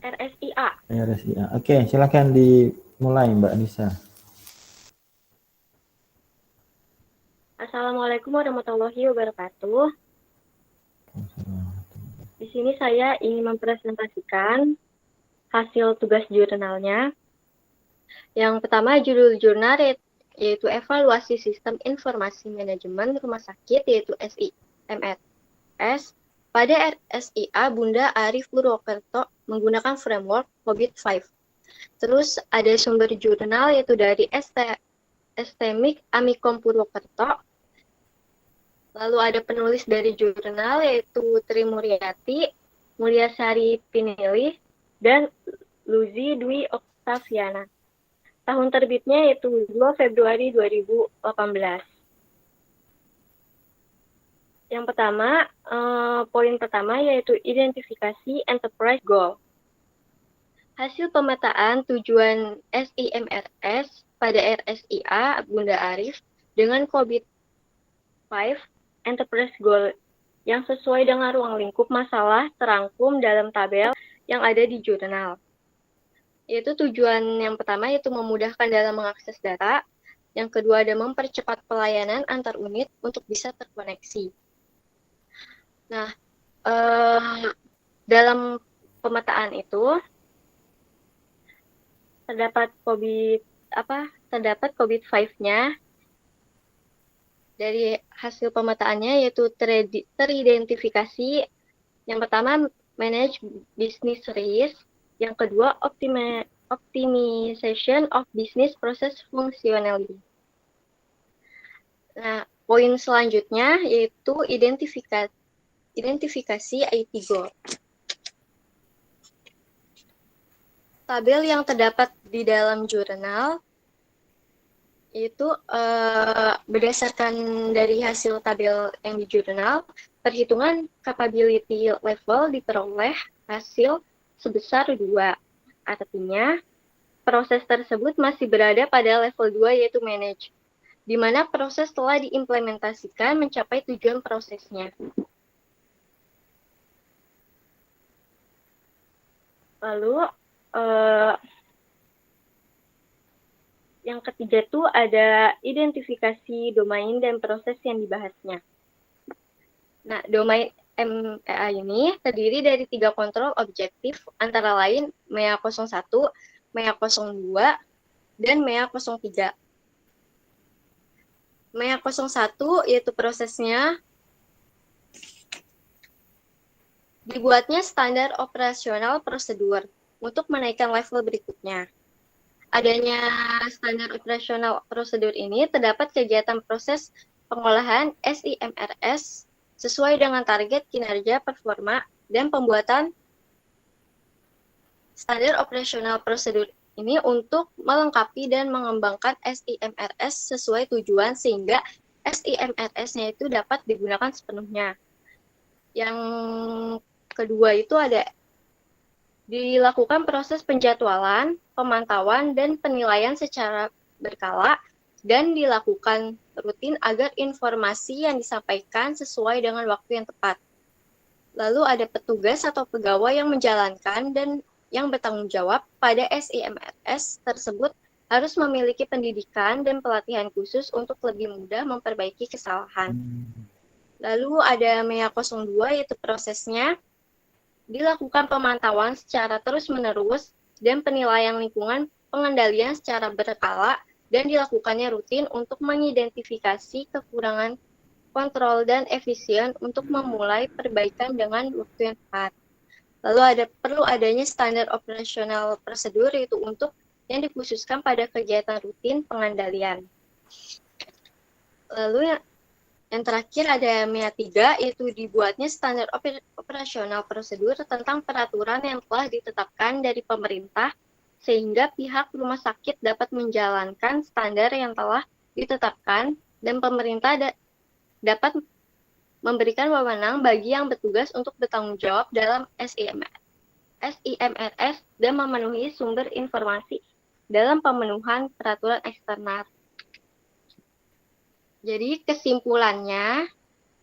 Speaker 3: RSIA.
Speaker 1: RSIA. Oke, silakan dimulai Mbak Nisa.
Speaker 3: Assalamualaikum warahmatullahi wabarakatuh. Di sini saya ingin mempresentasikan hasil tugas jurnalnya. Yang pertama judul jurnal yaitu Evaluasi Sistem Informasi Manajemen Rumah Sakit yaitu SIMS pada RSIA Bunda Arif Purwokerto menggunakan framework COVID-5. Terus ada sumber jurnal yaitu dari STMIK Amikom Purwokerto. Lalu ada penulis dari jurnal yaitu Tri Muryati, Mulyasari Pinili, dan Luzi Dwi Oktaviana. Tahun terbitnya yaitu 2 Februari 2018. Yang pertama, poin pertama yaitu identifikasi enterprise goal. Hasil pemetaan tujuan SIMRS pada RSIA Bunda Arif dengan COVID-5 enterprise goal yang sesuai dengan ruang lingkup masalah terangkum dalam tabel yang ada di jurnal. Yaitu tujuan yang pertama yaitu memudahkan dalam mengakses data, yang kedua ada mempercepat pelayanan antar unit untuk bisa terkoneksi. Nah, dalam pemetaan itu terdapat COVID-5-nya dari hasil pemetaannya yaitu teridentifikasi yang pertama manage business risk, yang kedua optimization of business process functionality. Nah, poin selanjutnya yaitu identifikasi IT goal. Tabel yang terdapat di dalam jurnal itu berdasarkan dari hasil tabel yang di jurnal, perhitungan capability level diperoleh hasil sebesar 2. Artinya, proses tersebut masih berada pada level 2 yaitu manage, di mana proses telah diimplementasikan mencapai tujuan prosesnya. Lalu, yang ketiga tuh ada identifikasi domain dan proses yang dibahasnya. Nah, domain MEA ini terdiri dari 3 kontrol objektif, antara lain MEA 01, MEA 02,
Speaker 6: dan MEA 03. MEA 01 yaitu prosesnya dibuatnya standar operasional prosedur untuk menaikkan level berikutnya. Adanya standar operasional prosedur ini terdapat kegiatan proses pengolahan SIMRS sesuai dengan target kinerja performa dan pembuatan standar operasional prosedur ini untuk melengkapi dan mengembangkan SIMRS sesuai tujuan sehingga SIMRS-nya itu dapat digunakan sepenuhnya. Yang kedua itu ada dilakukan proses penjadwalan, pemantauan, dan penilaian secara berkala dan dilakukan rutin agar informasi yang disampaikan sesuai dengan waktu yang tepat. Lalu ada petugas atau pegawai yang menjalankan dan yang bertanggung jawab pada SIMRS tersebut harus memiliki pendidikan dan pelatihan khusus untuk lebih mudah memperbaiki kesalahan. Lalu ada MEA 02 yaitu prosesnya dilakukan pemantauan secara terus-menerus dan penilaian lingkungan pengendalian secara berkala dan dilakukannya rutin untuk mengidentifikasi kekurangan kontrol dan efisien untuk memulai perbaikan dengan waktu yang tepat. Lalu perlu adanya standar operasional prosedur yaitu untuk yang dikhususkan pada kegiatan rutin pengendalian. Lalu yang terakhir ada MEA 3 yaitu dibuatnya standar operasional prosedur tentang peraturan yang telah ditetapkan dari pemerintah sehingga pihak rumah sakit dapat menjalankan standar yang telah ditetapkan dan pemerintah dapat memberikan wewenang bagi yang bertugas untuk bertanggung jawab dalam SIMRS dan memenuhi sumber informasi dalam pemenuhan peraturan eksternal. Jadi kesimpulannya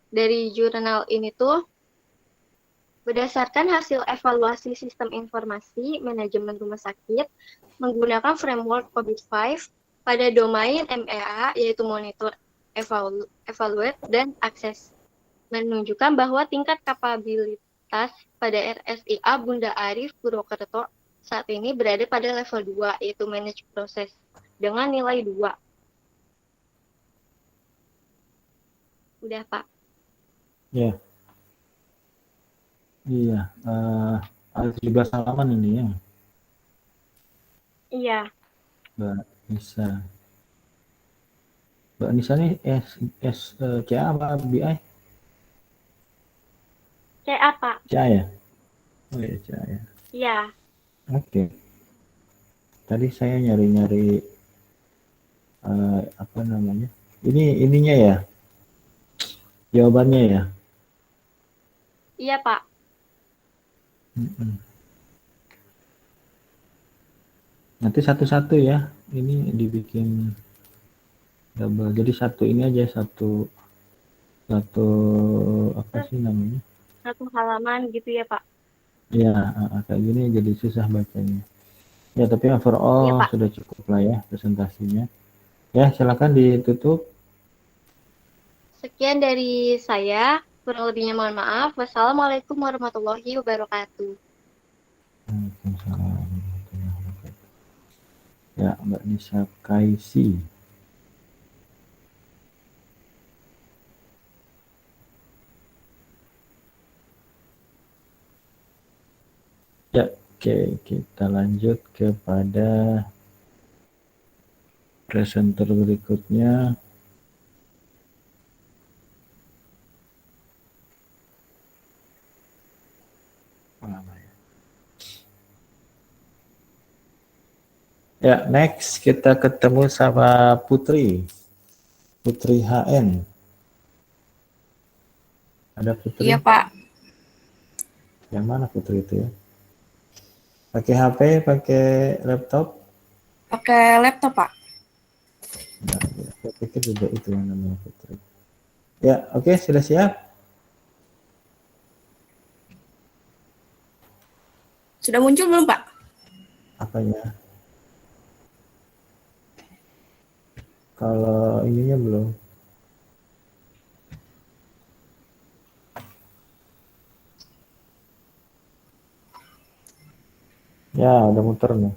Speaker 6: dari jurnal ini tuh berdasarkan hasil evaluasi sistem informasi manajemen rumah sakit menggunakan framework COVID-5 pada domain MEA yaitu monitor, evaluate, dan akses menunjukkan bahwa tingkat kapabilitas pada RSIA Bunda Arif Purwokerto saat ini berada pada level 2 yaitu manage proses dengan nilai 2. Udah, Pak.
Speaker 1: Ya. Iya, ada 17 halaman ini ya.
Speaker 6: Iya.
Speaker 1: Mbak Nisa. Mbak Nisa nih CA apa BI?
Speaker 6: CA, Pak.
Speaker 1: CA ya? Oh iya, CA ya.
Speaker 6: Iya.
Speaker 1: Oke. Tadi saya nyari-nyari apa namanya? Ininya ya? Jawabannya ya?
Speaker 6: Iya, Pak.
Speaker 1: Nanti satu-satu ya. Ini dibikin double. Jadi satu ini aja satu apa sih namanya?
Speaker 6: Satu halaman gitu ya, Pak.
Speaker 1: Ya, kayak gini jadi susah bacanya. Ya, tapi overall
Speaker 6: Iya, Pak.
Speaker 1: sudah cukup lah ya presentasinya. Ya, silakan ditutup.
Speaker 6: Sekian dari saya. Kurang lebihnya mohon maaf. Wassalamualaikum warahmatullahi wabarakatuh.
Speaker 1: Waalaikumsalam warahmatullahi wabarakatuh. Ya, Mbak Nisa Kaisi. Ya, oke, kita lanjut kepada presenter berikutnya. Ya, next kita ketemu sama Putri HN. Ada Putri?
Speaker 7: Iya, Pak.
Speaker 1: Yang mana Putri itu ya? Pakai HP, pakai laptop?
Speaker 7: Pakai laptop, Pak.
Speaker 1: Nah, ya, saya pikir juga itu yang namanya Putri. Ya, oke, sudah siap?
Speaker 7: Sudah muncul belum, Pak?
Speaker 1: Apanya? Kalau ininya belum. Ya, udah muter nih.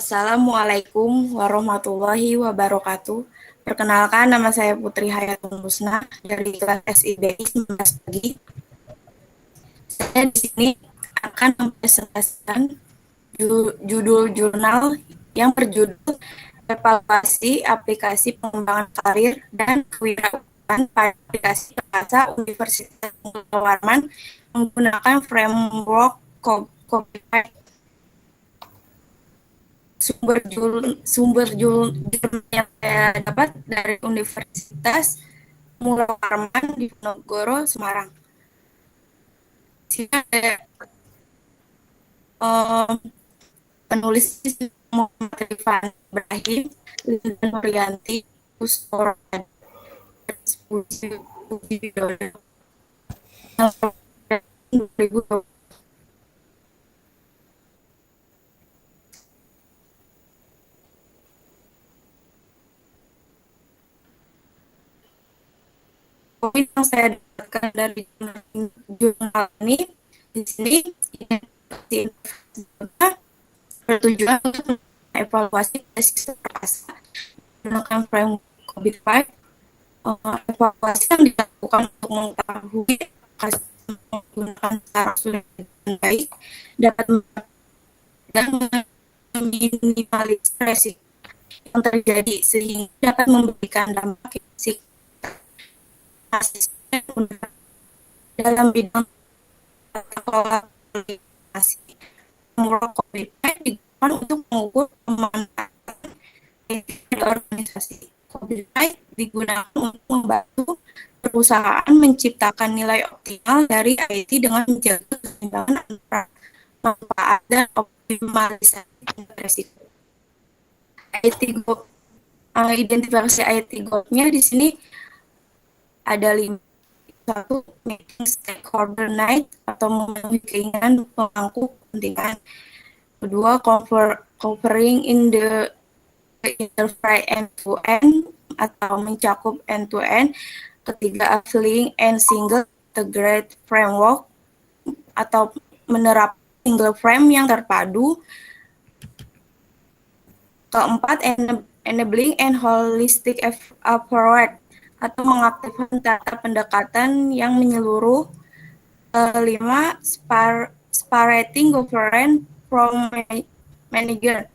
Speaker 7: Assalamualaikum warahmatullahi wabarakatuh. Perkenalkan, nama saya Putri Hayatul Husna dari kelas SIBI 19 pagi. Saya di sini akan mempresentasikan judul jurnal yang berjudul Evaluasi Aplikasi Pengembangan Karir dan Kewirausahaan pada Aplikasi Bahasa Universitas Unggul Warman menggunakan framework Copilot. Sumber jurnal yang saya dapat dari Universitas Unggul Warman di Ponorogo, Semarang. Di sini ada penulis Muhammad Rifan Ibrahim, Lindan Nuryanti, Kustora, Puji Widodo. Poin yang saya dapatkan dari jurnal ini di sini bertujuan untuk evaluasi beasiswa bahasa menggunakan framework COVID-5. Evaluasi yang dilakukan untuk mengetahui menggunakan cara sulit dan baik dapat dan meminimalisir resiko yang terjadi sehingga dapat memberikan dampak fisik dalam bidang tata kelola komunikasi. COVID-19 digunakan untuk mengukur pemanfaatan organisasi. COVID-19 digunakan untuk membantu perusahaan menciptakan nilai optimal dari IT dengan menjaga keseimbangan antara manfaat dan optimalisasi risiko. IT Group, identifikasi IT Group-nya di sini ada 5. 1. Making stakeholder night atau memenuhi keinginan pemangku kepentingan. 2. Covering in the enterprise end-to-end atau mencakup end-to-end. 3. Applying and single integrated framework atau menerapkan single frame yang terpadu. 4. Enabling and holistic approach atau mengaktifkan tata pendekatan yang menyeluruh. 5. Separating governance from manager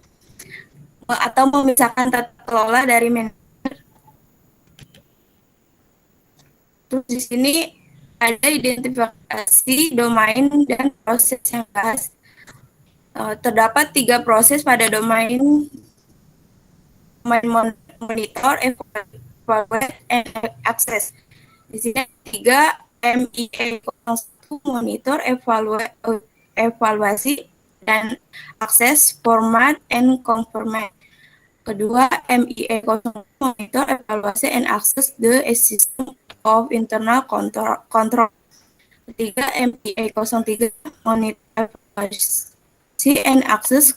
Speaker 7: atau memisahkan tata kelola dari manajer. Terus di sini ada identifikasi domain dan proses yang bahas. Terdapat 3 proses pada domain monitor, evaluate, and access. Di sini 3 MIE 01 monitor, evaluasi, dan akses, format, and conformat. Kedua, MIE 02 monitor, evaluasi, and access the system of internal control. Ketiga, MIE 03 monitor, evaluasi, and access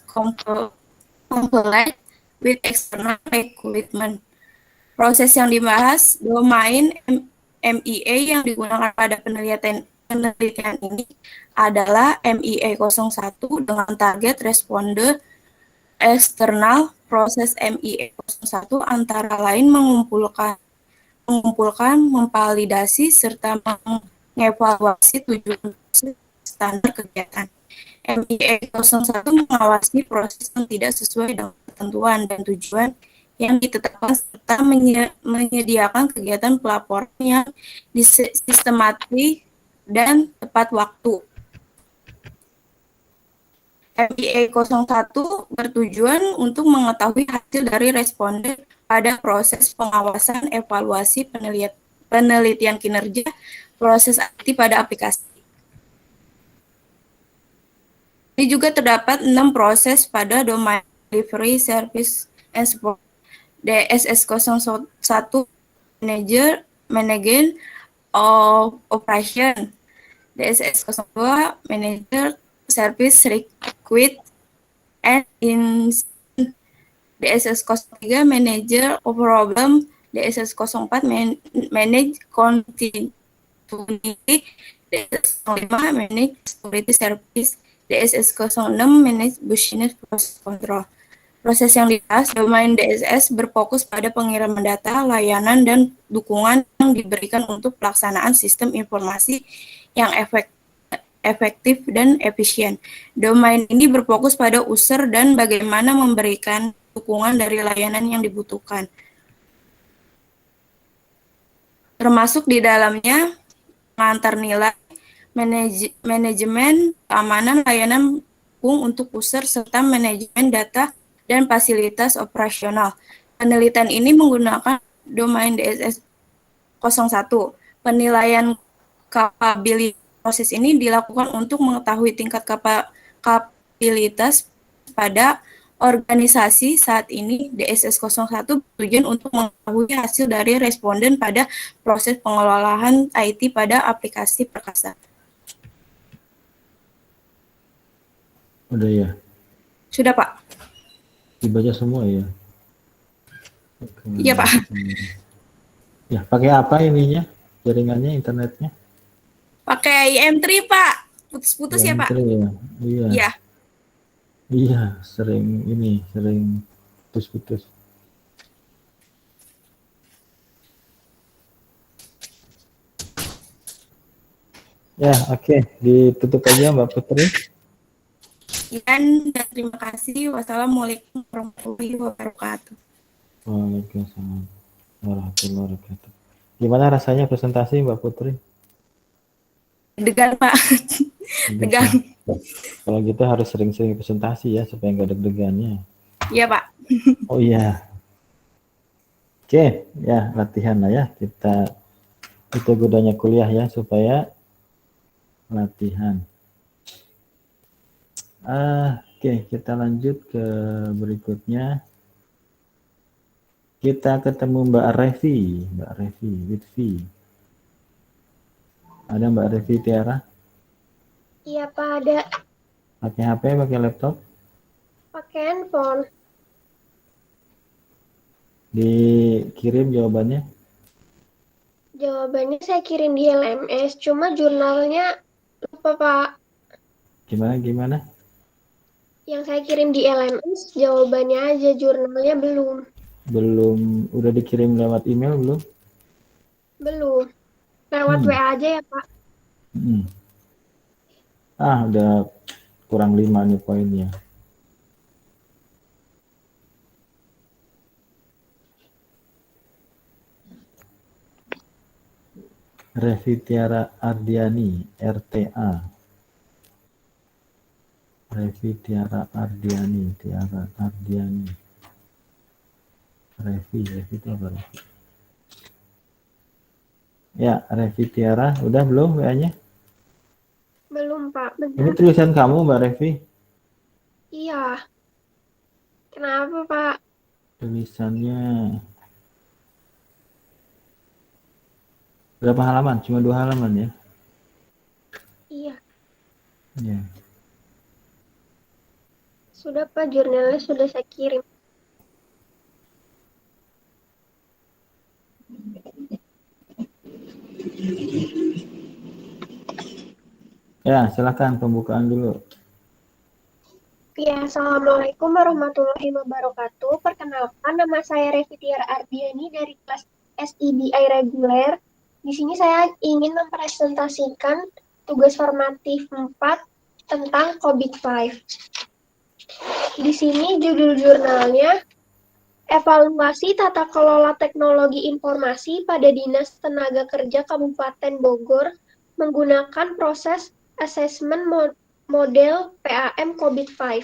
Speaker 7: compliant with external equipment. Proses yang dibahas, domain MIE yang digunakan pada penelitian ini adalah MIE 01 dengan target responder eksternal. Proses MIE 01 antara lain mengumpulkan, memvalidasi, serta mengevaluasi tujuan standar kegiatan. MIE 01 mengawasi proses yang tidak sesuai dengan ketentuan dan tujuan yang ditetapkan serta menyediakan kegiatan pelaporan yang sistematis dan tepat waktu. MIE 01 bertujuan untuk mengetahui hasil dari responden pada proses pengawasan evaluasi penelitian kinerja proses IT pada aplikasi. Ini juga terdapat 6 proses pada domain delivery, service, and support. DSS 01 Manager of Operation. DSS 02 Manager Service Request and Incident. DSS 03 Manager of Problem. DSS 04 Manage Continuity. DSS 05 Manage Security Service. DSS 06 Manage Business Process Control. Proses yang dibahas, domain DSS berfokus pada pengiriman data, layanan, dan dukungan yang diberikan untuk pelaksanaan sistem informasi yang efektif dan efisien. Domain ini berfokus pada user dan bagaimana memberikan dukungan dari layanan yang dibutuhkan. Termasuk di dalamnya mengantar nilai, manajemen keamanan layanan untuk user, serta manajemen data dan fasilitas operasional. Penelitian ini menggunakan domain DSS 01. Penilaian kapabilitas proses ini dilakukan untuk mengetahui tingkat kapabilitas pada organisasi. Saat ini DSS 01 bertujuan untuk mengetahui hasil dari responden pada proses pengelolaan IT pada aplikasi perkasa.
Speaker 1: Udah ya?
Speaker 7: Sudah, Pak.
Speaker 1: Dibaca semua ya?
Speaker 7: Iya, Pak.
Speaker 1: Ya, pakai apa ininya? Jaringannya, internetnya?
Speaker 7: Pakai IM3, Pak. Putus-putus ya, Pak?
Speaker 1: Ya? Iya.
Speaker 7: Iya.
Speaker 1: Iya, sering putus-putus. Ya, oke. Ditutup aja Mbak Putri.
Speaker 7: Dan terima kasih. Wassalamualaikum warahmatullahi wabarakatuh.
Speaker 1: Waalaikumsalam warahmatullahi wabarakatuh. Gimana rasanya presentasi Mbak Putri?
Speaker 7: Degan, Pak. Degan.
Speaker 1: Kalau gitu harus sering-sering presentasi ya, supaya nggak deg-degannya.
Speaker 7: Iya, Pak.
Speaker 1: Oh iya. Oke, ya latihan lah ya. Itu gunanya kuliah ya, supaya latihan. Oke, kita lanjut ke berikutnya. Kita ketemu Mbak Revi, Lutfi. Ada Mbak Revi Tiara?
Speaker 8: Iya, Pak, ada.
Speaker 1: Pakai HP, pakai laptop?
Speaker 8: Pakai handphone.
Speaker 1: Dikirim jawabannya?
Speaker 8: Jawabannya saya kirim di LMS, cuma jurnalnya lupa, Pak.
Speaker 1: Gimana?
Speaker 8: Yang saya kirim di LMS, jawabannya aja, jurnalnya belum.
Speaker 1: Belum, udah dikirim lewat email belum?
Speaker 8: Belum. Lewat WA aja ya, Pak.
Speaker 1: Udah kurang 5 nih poinnya. Revi Tiara Ardiani, RTA. Revi Tiara Ardiani. Revi itu apa? Ya, Revi Tiara, udah belum WA-nya?
Speaker 8: Belum, Pak.
Speaker 1: Ini
Speaker 8: Benar.
Speaker 1: tulisan kamu, Mbak Revi?
Speaker 8: Iya. Kenapa, Pak?
Speaker 1: Tulisannya berapa halaman? Cuma 2 halaman ya?
Speaker 8: Iya.
Speaker 1: Ya.
Speaker 8: Sudah, Pak. Jurnalnya sudah saya kirim.
Speaker 1: Ya, silakan pembukaan dulu.
Speaker 8: Ya, Assalamualaikum warahmatullahi wabarakatuh. Perkenalkan, nama saya Revi Tiara Ardiani dari kelas SIBI reguler. Di sini saya ingin mempresentasikan tugas formatif 4 tentang COVID-5. Di sini judul jurnalnya, Evaluasi Tata Kelola Teknologi Informasi pada Dinas Tenaga Kerja Kabupaten Bogor menggunakan proses asesmen model PAM COVID-5.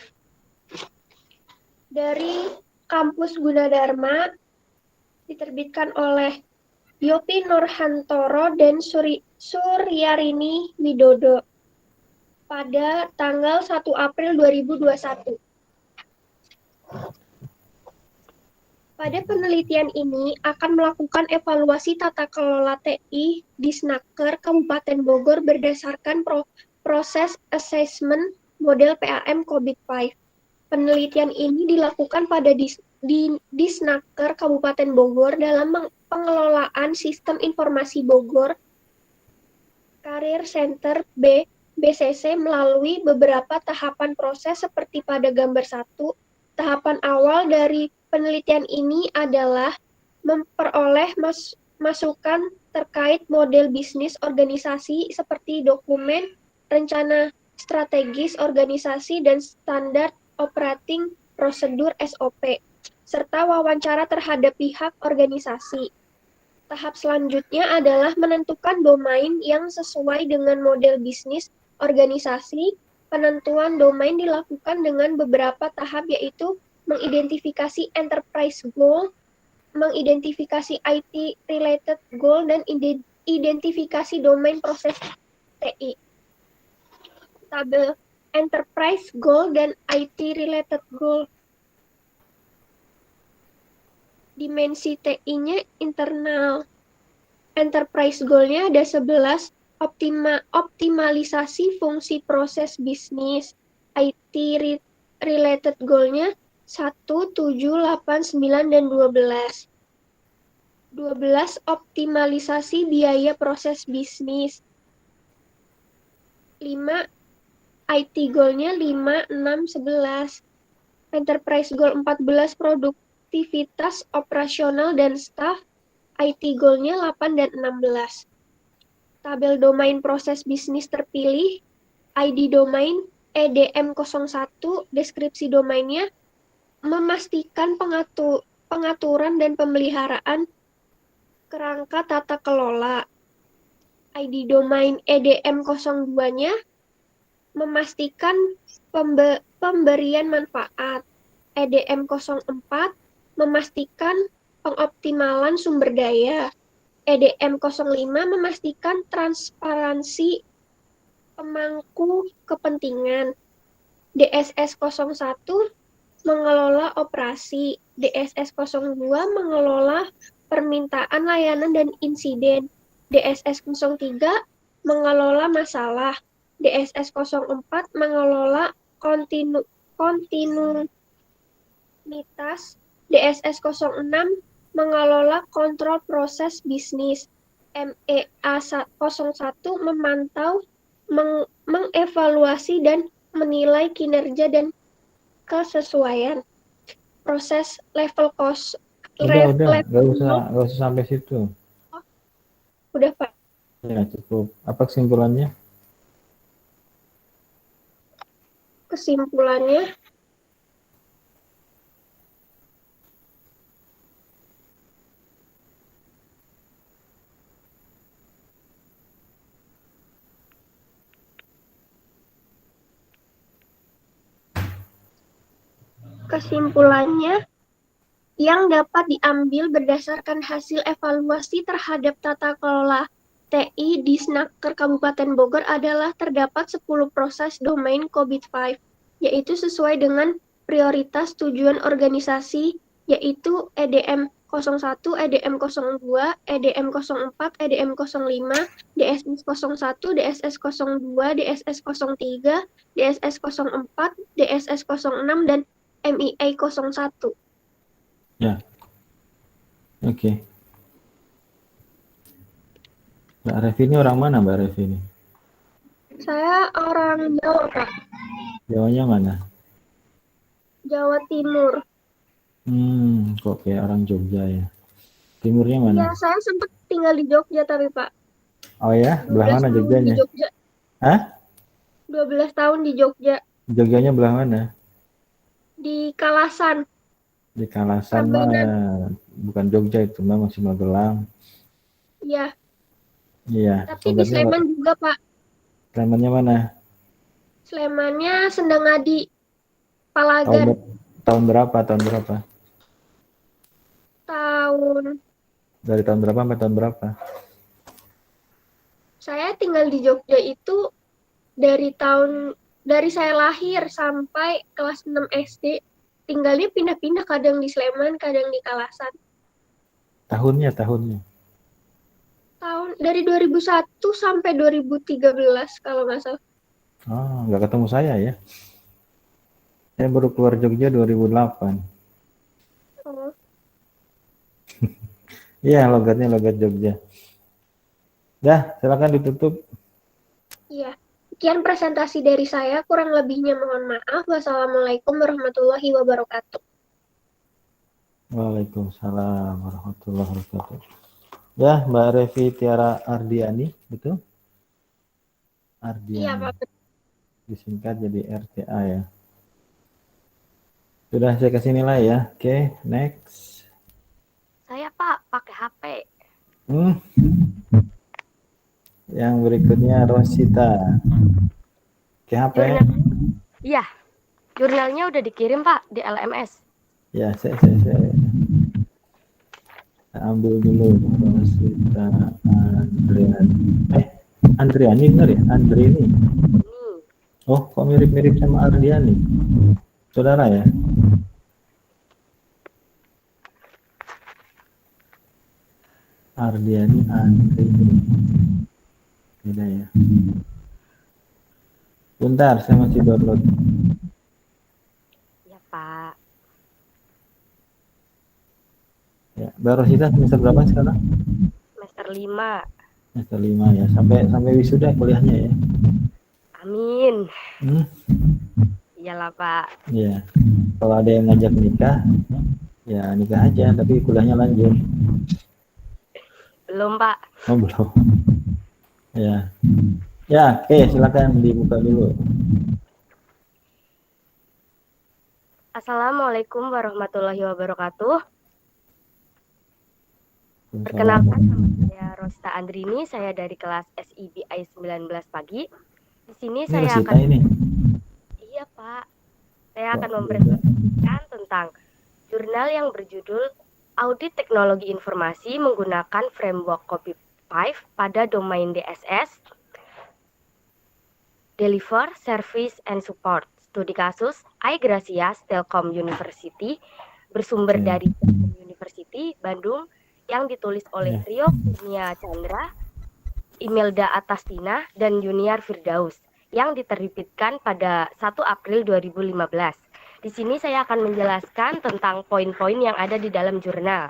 Speaker 8: Dari Kampus Gunadarma, diterbitkan oleh Yopi Nurhantoro dan Suryarini Widodo pada tanggal 1 April 2021. Pada penelitian ini akan melakukan evaluasi tata kelola TI di Snaker Kabupaten Bogor berdasarkan proses asesmen model PAM COVID-5. Penelitian ini dilakukan pada Disnaker Kabupaten Bogor dalam pengelolaan sistem informasi Bogor Career Center BCC melalui beberapa tahapan proses seperti pada gambar 1, Tahapan awal dari penelitian ini adalah memperoleh masukan terkait model bisnis organisasi seperti dokumen, rencana strategis organisasi, dan standar operating prosedur SOP, serta wawancara terhadap pihak organisasi. Tahap selanjutnya adalah menentukan domain yang sesuai dengan model bisnis organisasi. Penentuan domain dilakukan dengan beberapa tahap, yaitu mengidentifikasi enterprise goal, mengidentifikasi IT-related goal, dan identifikasi domain proses TI. Tabel enterprise goal dan IT-related goal. Dimensi TI-nya internal. Enterprise goal-nya ada 11, optimalisasi fungsi proses bisnis. IT-related goal-nya 1, 7, 8, 9, dan 12. 12, optimalisasi biaya proses bisnis. 5, IT goal-nya 5, 6, 11. Enterprise goal 14, produktivitas operasional dan staff. IT goal-nya 8 dan 16. Tabel domain proses bisnis terpilih. ID domain EDM01, deskripsi domainnya, memastikan pengaturan dan pemeliharaan kerangka tata kelola. ID domain EDM02-nya memastikan pemberian manfaat. EDM04 memastikan pengoptimalan sumber daya. EDM05 memastikan transparansi pemangku kepentingan. DSS01 mengelola operasi. DSS02 mengelola permintaan layanan dan insiden. DSS03 mengelola masalah. DSS04 mengelola kontinuitas. DSS06 mengelola kontrol proses bisnis. MEA01 memantau, mengevaluasi, dan menilai kinerja dan kesesuaian. Proses level cost.
Speaker 1: Udah, nggak usah sampai situ.
Speaker 8: Udah, Pak.
Speaker 1: Ya, cukup. Apa kesimpulannya?
Speaker 8: Kesimpulannya, yang dapat diambil berdasarkan hasil evaluasi terhadap tata kelola TI di Snaker Kabupaten Bogor adalah terdapat 10 proses domain COVID-5, yaitu sesuai dengan prioritas tujuan organisasi, yaitu EDM01, EDM02, EDM04, EDM05, DSS01, DSS02, DSS03, DSS04, DSS06, dan MIA01.
Speaker 1: Ya. Oke. Mbak Revi ini orang mana, Mbak Revi ini?
Speaker 8: Saya orang Jawa, Pak.
Speaker 1: Jawanya mana?
Speaker 8: Jawa Timur.
Speaker 1: Kok kayak orang Jogja ya? Timurnya mana?
Speaker 8: Ya, saya sempat tinggal di Jogja tapi, Pak.
Speaker 1: Oh ya, belah mana Jogjanya?
Speaker 8: Di Jogja.
Speaker 1: Hah?
Speaker 8: 12 tahun di Jogja.
Speaker 1: Jogjanya belah mana?
Speaker 8: Di Kalasan.
Speaker 1: Di Kalasan mah bukan Jogja itu, mah masih Magelang.
Speaker 8: Iya.
Speaker 1: Iya.
Speaker 8: Tapi di Sleman juga, Pak.
Speaker 1: Slemannya mana?
Speaker 8: Slemannya Sendangadi, Palagan.
Speaker 1: Tahun berapa? Dari tahun berapa sampai tahun berapa?
Speaker 8: Saya tinggal di Jogja itu dari saya lahir sampai kelas 6 SD. Tinggalnya pindah-pindah, kadang di Sleman, kadang di Kalasan.
Speaker 1: Tahunnya?
Speaker 8: Dari 2001 sampai 2013 kalau nggak salah.
Speaker 1: Oh, nggak ketemu saya ya. Saya baru keluar Jogja 2008.
Speaker 8: Oh.
Speaker 1: Iya, logat Jogja. Dah, silakan ditutup.
Speaker 8: Iya, Sekian presentasi dari saya, kurang lebihnya mohon maaf. Wassalamualaikum warahmatullahi wabarakatuh.
Speaker 1: Waalaikumsalam warahmatullahi wabarakatuh. Ya, Mbak Revi Tiara Ardiani, betul? Ardiani.
Speaker 8: Iya, Pak.
Speaker 1: Disingkat jadi RTA ya. Sudah saya kasih nilai ya. Oke, next.
Speaker 9: Saya Pak, pakai HP.
Speaker 1: Yang berikutnya Rosita. Oke, HP.
Speaker 9: Iya, jurnalnya udah dikirim Pak di LMS.
Speaker 1: Ya, saya ambil dulu Rosita Andriani. Andriani benar ya? Andriani. Oh, kok mirip-mirip sama Ardiani? Saudara ya? Ardiani, Andriani. Beda ya. Bentar, saya masih download.
Speaker 9: Iya Pak.
Speaker 1: Ya, Mbak Rosita semester berapa sekarang?
Speaker 9: Semester 5.
Speaker 1: Semester 5 ya. Sampai wisuda kuliahnya ya.
Speaker 9: Amin. Iyalah Pak.
Speaker 1: Iya. Kalau ada yang ngajak nikah, ya nikah aja, tapi kuliahnya lanjut.
Speaker 9: Belum Pak.
Speaker 1: Oh, belum. Ya. Ya, oke, silakan dibuka dulu.
Speaker 9: Assalamualaikum warahmatullahi wabarakatuh. Perkenalkan, nama saya Rosita Andrini, saya dari kelas SIBI 19 pagi. Di sini
Speaker 1: Ini
Speaker 9: saya
Speaker 1: Rosita
Speaker 9: akan
Speaker 1: ini.
Speaker 9: Iya Pak. Saya akan mempresentasikan tentang jurnal yang berjudul Audit Teknologi Informasi menggunakan Framework Copy5 pada domain DSS, Deliver, Service, and Support. Studi kasus iGracias Telkom University bersumber dari Telkom University Bandung yang ditulis oleh Rio Kurnia Chandra, Imelda Atastina, dan Junior Firdaus yang diterbitkan pada 1 April 2015. Di sini saya akan menjelaskan tentang poin-poin yang ada di dalam jurnal.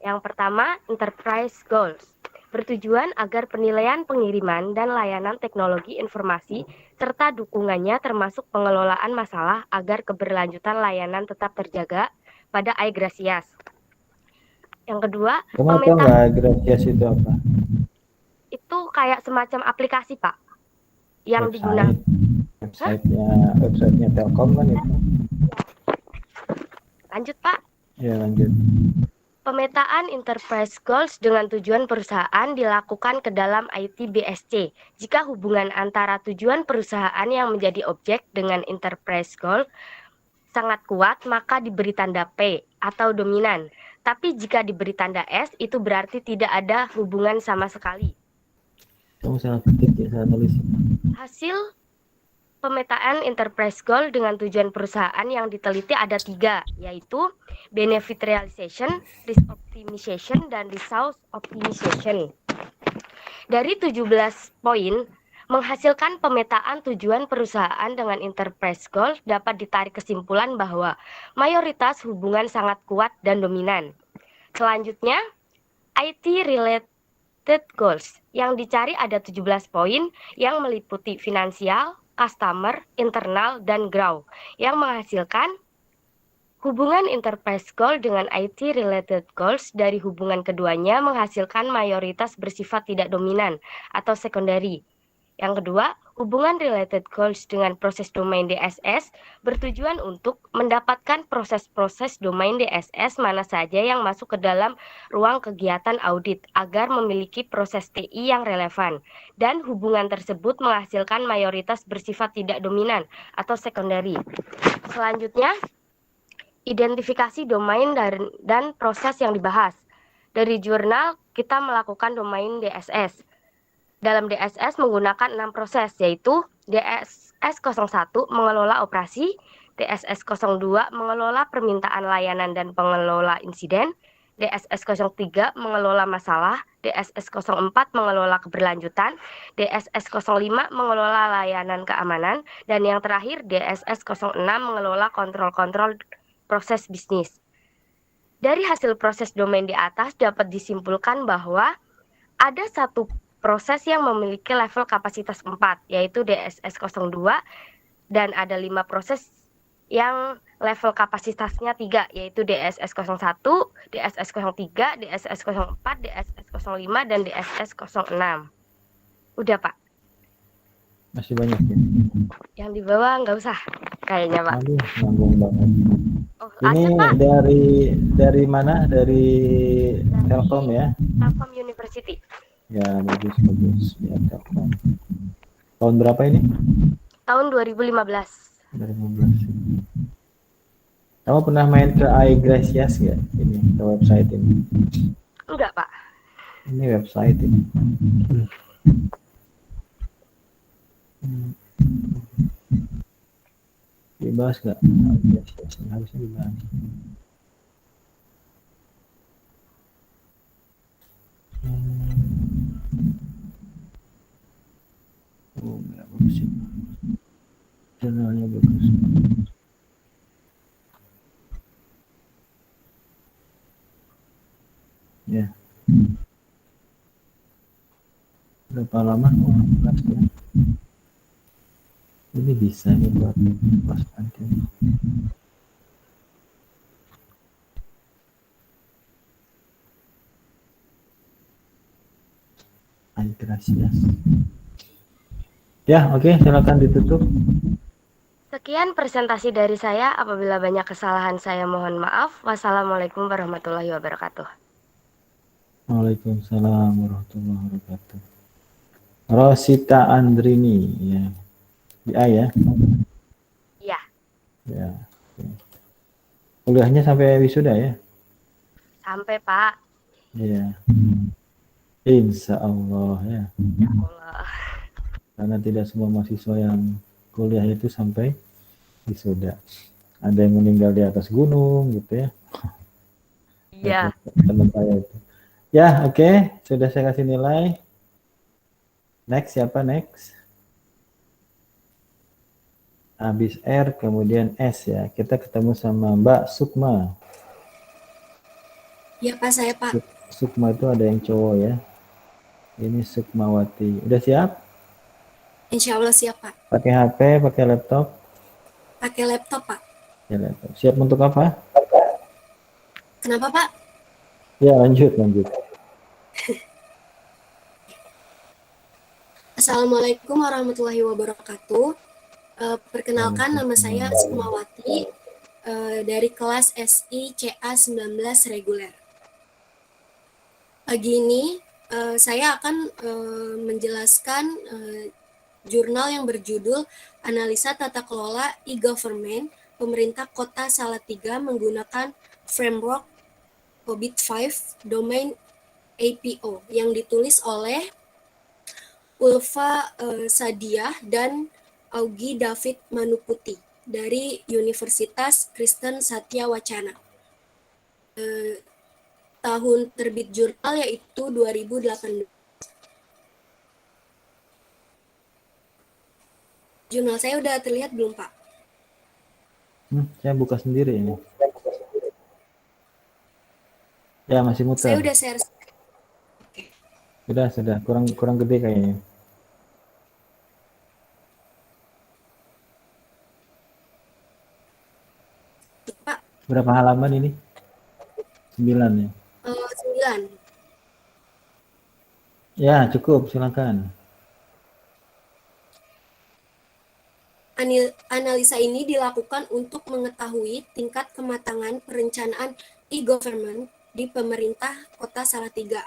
Speaker 9: Yang pertama, Enterprise Goals. Bertujuan agar penilaian pengiriman dan layanan teknologi informasi serta dukungannya termasuk pengelolaan masalah agar keberlanjutan layanan tetap terjaga pada iGracias. Yang kedua,
Speaker 1: Kamu tahu nggak Gracias itu apa?
Speaker 9: Itu kayak semacam aplikasi Pak yang digunakan.
Speaker 1: Websitenya Telkom kan itu.
Speaker 9: Lanjut Pak.
Speaker 1: Ya, lanjut.
Speaker 9: Pemetaan enterprise goals dengan tujuan perusahaan dilakukan ke dalam IT-BSC. Jika hubungan antara tujuan perusahaan yang menjadi objek dengan enterprise goal sangat kuat, maka diberi tanda P atau dominan. Tapi jika diberi tanda S, itu berarti tidak ada hubungan sama sekali.
Speaker 1: Kamu salah ketik ya, salah tulis.
Speaker 9: Hasil pemetaan enterprise goal dengan tujuan perusahaan yang diteliti ada 3, yaitu benefit realization, risk optimization, dan resource optimization. Dari 17 poin, menghasilkan pemetaan tujuan perusahaan dengan enterprise goal dapat ditarik kesimpulan bahwa mayoritas hubungan sangat kuat dan dominan. Selanjutnya, IT-related goals. Yang dicari ada 17 poin yang meliputi finansial, customer, internal, dan grow, yang menghasilkan hubungan enterprise goal dengan IT-related goals. Dari hubungan keduanya menghasilkan mayoritas bersifat tidak dominan atau secondary. Yang kedua, hubungan related goals dengan proses domain DSS bertujuan untuk mendapatkan proses-proses domain DSS mana saja yang masuk ke dalam ruang kegiatan audit agar memiliki proses TI yang relevan. Dan hubungan tersebut menghasilkan mayoritas bersifat tidak dominan atau secondary. Selanjutnya, identifikasi domain dan proses yang dibahas. Dari jurnal, kita melakukan domain DSS. Dalam DSS menggunakan 6 proses, yaitu DSS 01 mengelola operasi, DSS 02 mengelola permintaan layanan dan pengelola insiden, DSS 03 mengelola masalah, DSS 04 mengelola keberlanjutan, DSS 05 mengelola layanan keamanan, dan yang terakhir DSS 06 mengelola kontrol-kontrol proses bisnis. Dari hasil proses domain di atas dapat disimpulkan bahwa ada satu proses yang memiliki level kapasitas 4, yaitu DSS 02, dan ada 5 proses yang level kapasitasnya 3, yaitu DSS 01, DSS 03, DSS 04, DSS 05, dan DSS 06. Udah, Pak.
Speaker 1: Masih banyak ya?
Speaker 9: Yang di bawah nggak usah, kayaknya, Pak.
Speaker 1: Aduh, nanggung banget.
Speaker 9: Oh,
Speaker 1: Ini
Speaker 9: ada, Pak.
Speaker 1: dari mana? Dari Telkom ya?
Speaker 9: Telkom University.
Speaker 1: Ya, bagus. Ya, Telkom. Tahun berapa ini?
Speaker 9: Tahun 2015.
Speaker 1: 2015. Kamu pernah main ke iGracias nggak? Ini ke website ini.
Speaker 9: Enggak, Pak.
Speaker 1: Ini website ini. Dibahas nggak? iGracias harusnya dibahas. Oh, nggak bagus sih. Jurnalnya bagus. Ya. Berapa lama? Oh, 16 ya. Ini bisa nih buat pas nanti. Ay, gracias. Ya, oke, silakan ditutup.
Speaker 9: Sekian presentasi dari saya. Apabila banyak kesalahan, saya mohon maaf. Wassalamualaikum warahmatullahi wabarakatuh.
Speaker 1: Waalaikumsalam warahmatullahi wabarakatuh. Rosita Andrini, ya. BI ya?
Speaker 9: Iya.
Speaker 1: Ya. Oke. Kuliahnya sampai wisuda ya?
Speaker 9: Sampai, Pak.
Speaker 1: Iya. Insya Allah ya.
Speaker 9: Ya Allah.
Speaker 1: Karena tidak semua mahasiswa yang kuliah itu sampai wisuda. Ada yang meninggal di atas gunung gitu ya.
Speaker 9: Iya.
Speaker 1: Teman saya itu. Ya, oke. Sudah saya kasih nilai. Next, siapa next? Habis R, kemudian S ya. Kita ketemu sama Mbak Sukma.
Speaker 10: Ya Pak, saya Pak.
Speaker 1: Sukma itu ada yang cowok ya. Ini Sukmawati. Udah siap?
Speaker 10: Insya Allah siap Pak.
Speaker 1: Pakai HP, pakai laptop?
Speaker 10: Pakai laptop Pak.
Speaker 1: Ya, laptop. Siap untuk apa?
Speaker 10: Kenapa Pak?
Speaker 1: Ya, lanjut.
Speaker 10: Assalamualaikum warahmatullahi wabarakatuh. Perkenalkan, nama saya Sukmawati dari kelas SI CA 19 reguler. Pagi ini saya akan menjelaskan jurnal yang berjudul Analisa Tata Kelola E-Government Pemerintah Kota Salatiga menggunakan Framework COVID-5 Domain APO yang ditulis oleh Ulfa Sadiah dan Augie David Manuputi dari Universitas Kristen Satya Wacana. Tahun terbit jurnal yaitu 2018. Jurnal saya udah terlihat belum, Pak?
Speaker 1: Saya buka sendiri ini. Ya, masih muter.
Speaker 10: Saya udah share.
Speaker 1: Sudah. Kurang gede kayaknya.
Speaker 10: Pak.
Speaker 1: Berapa halaman ini? 9 ya?
Speaker 10: 9.
Speaker 1: Ya, cukup. Silakan.
Speaker 10: Analisa ini dilakukan untuk mengetahui tingkat kematangan perencanaan e-government di pemerintah Kota Salatiga.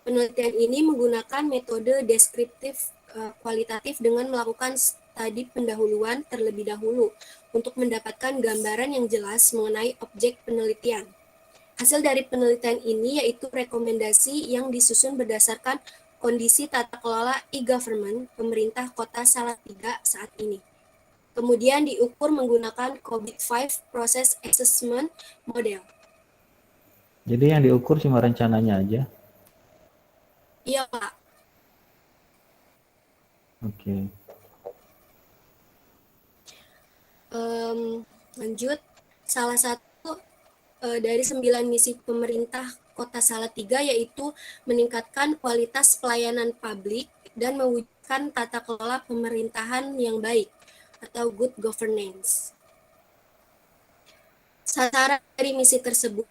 Speaker 10: Penelitian ini menggunakan metode deskriptif kualitatif dengan melakukan studi pendahuluan terlebih dahulu untuk mendapatkan gambaran yang jelas mengenai objek penelitian. Hasil dari penelitian ini yaitu rekomendasi yang disusun berdasarkan kondisi tata kelola e-government pemerintah Kota Salatiga saat ini. Kemudian diukur menggunakan COVID-5 Process Assessment Model.
Speaker 1: Jadi yang diukur cuma rencananya aja?
Speaker 10: Iya, Pak.
Speaker 1: Oke.
Speaker 10: Lanjut, salah satu dari 9 misi pemerintah Kota Salatiga, yaitu meningkatkan kualitas pelayanan publik dan mewujudkan tata kelola pemerintahan yang baik atau good governance. Sasaran dari misi tersebut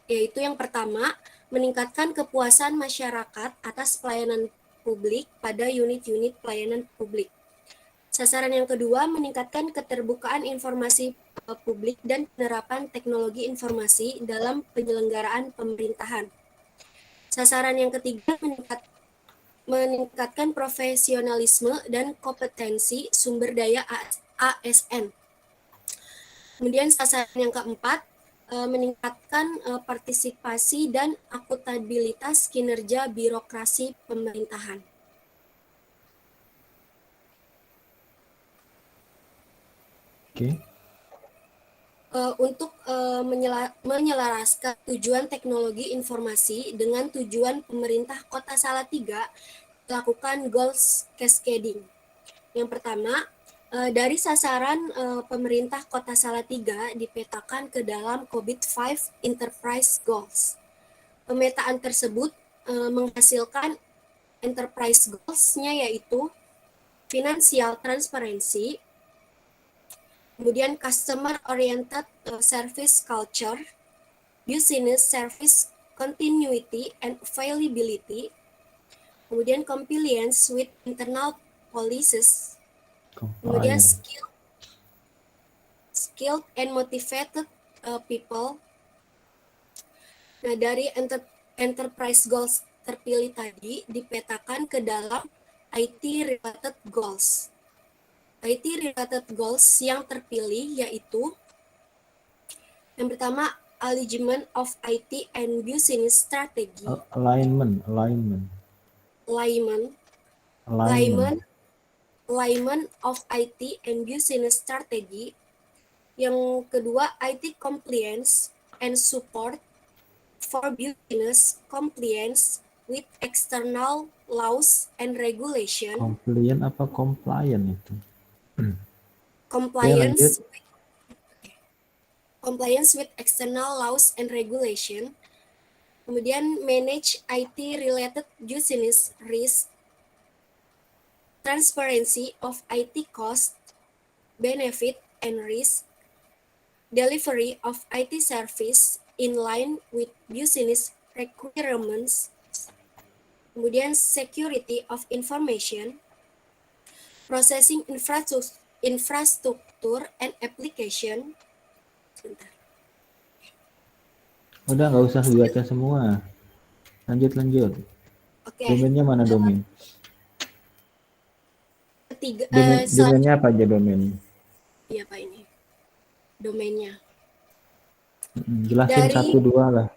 Speaker 10: yaitu yang pertama, meningkatkan kepuasan masyarakat atas pelayanan publik pada unit-unit pelayanan publik. Sasaran yang kedua, meningkatkan keterbukaan informasi publik dan penerapan teknologi informasi dalam penyelenggaraan pemerintahan. Sasaran yang ketiga, meningkatkan profesionalisme dan kompetensi sumber daya ASN. Kemudian sasaran yang keempat, meningkatkan partisipasi dan akuntabilitas kinerja birokrasi pemerintahan.
Speaker 1: Oke.
Speaker 10: Untuk menyelaraskan tujuan teknologi informasi dengan tujuan pemerintah Kota Salatiga, lakukan goals cascading. Yang pertama, dari sasaran pemerintah Kota Salatiga dipetakan ke dalam COVID-5 Enterprise Goals. Pemetaan tersebut menghasilkan enterprise goals-nya yaitu financial transparency, kemudian customer oriented service culture, business service continuity and availability, kemudian compliance with internal policies, kemudian skilled and motivated people. Nah, dari enterprise goals terpilih tadi dipetakan ke dalam IT related goals. IT related goals yang terpilih yaitu yang pertama, alignment of IT and business strategy.
Speaker 1: Alignment
Speaker 10: of IT and business strategy. Yang kedua, IT compliance and support for business compliance with external laws and regulation.
Speaker 1: Compliant apa compliant itu?
Speaker 10: Compliance with external laws and regulation. Kemudian manage IT related business risk, transparency of IT cost, benefit and risk, delivery of IT service in line with business requirements, kemudian security of information, processing infrastructure and application. Sebentar.
Speaker 1: Udah, nggak usah dibaca semua. Lanjut.
Speaker 10: Oke.
Speaker 1: Domainnya mana domain?
Speaker 10: Ketiga,
Speaker 1: domainnya apa aja domain?
Speaker 10: Iya Pak, ini domainnya.
Speaker 1: Jelasin satu dua lah.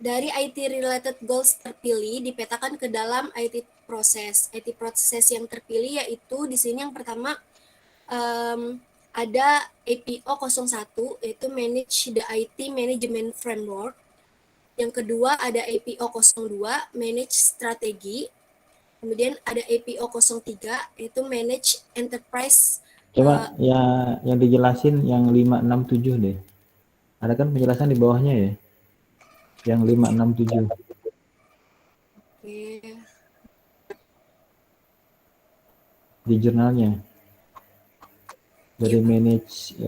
Speaker 10: Dari IT related goals terpilih dipetakan ke dalam IT proses. IT proses yang terpilih yaitu di sini yang pertama ada APO 01 yaitu Manage the IT Management Framework. Yang kedua ada APO 02 Manage Strategi. Kemudian ada APO 03 yaitu Manage Enterprise.
Speaker 1: Coba yang dijelasin yang 567 deh. Ada kan penjelasan di bawahnya ya? Yang 567.
Speaker 10: Oke.
Speaker 1: Di jurnalnya. Dari manage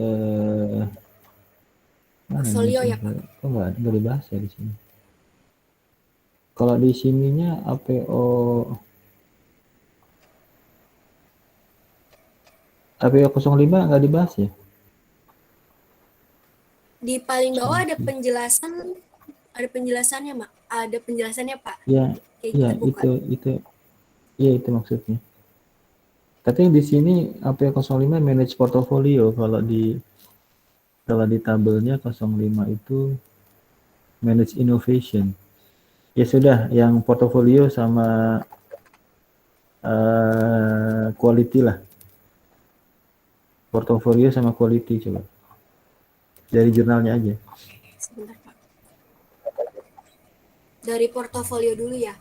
Speaker 10: portfolio ya Pak.
Speaker 1: Kok nggak dibahas ya di sini? Kalau di sininya APO 05 nggak dibahas ya?
Speaker 10: Di paling bawah ada penjelasannya, Mak. Ada penjelasannya, Pak.
Speaker 1: Iya, itu maksudnya. Tapi di sini APO 05 manage portfolio, kalau di tabelnya 05 itu manage innovation. Ya sudah, yang portfolio sama quality lah. Portfolio sama quality coba. Dari jurnalnya aja.
Speaker 10: Sebentar, Pak. Dari portofolio dulu ya.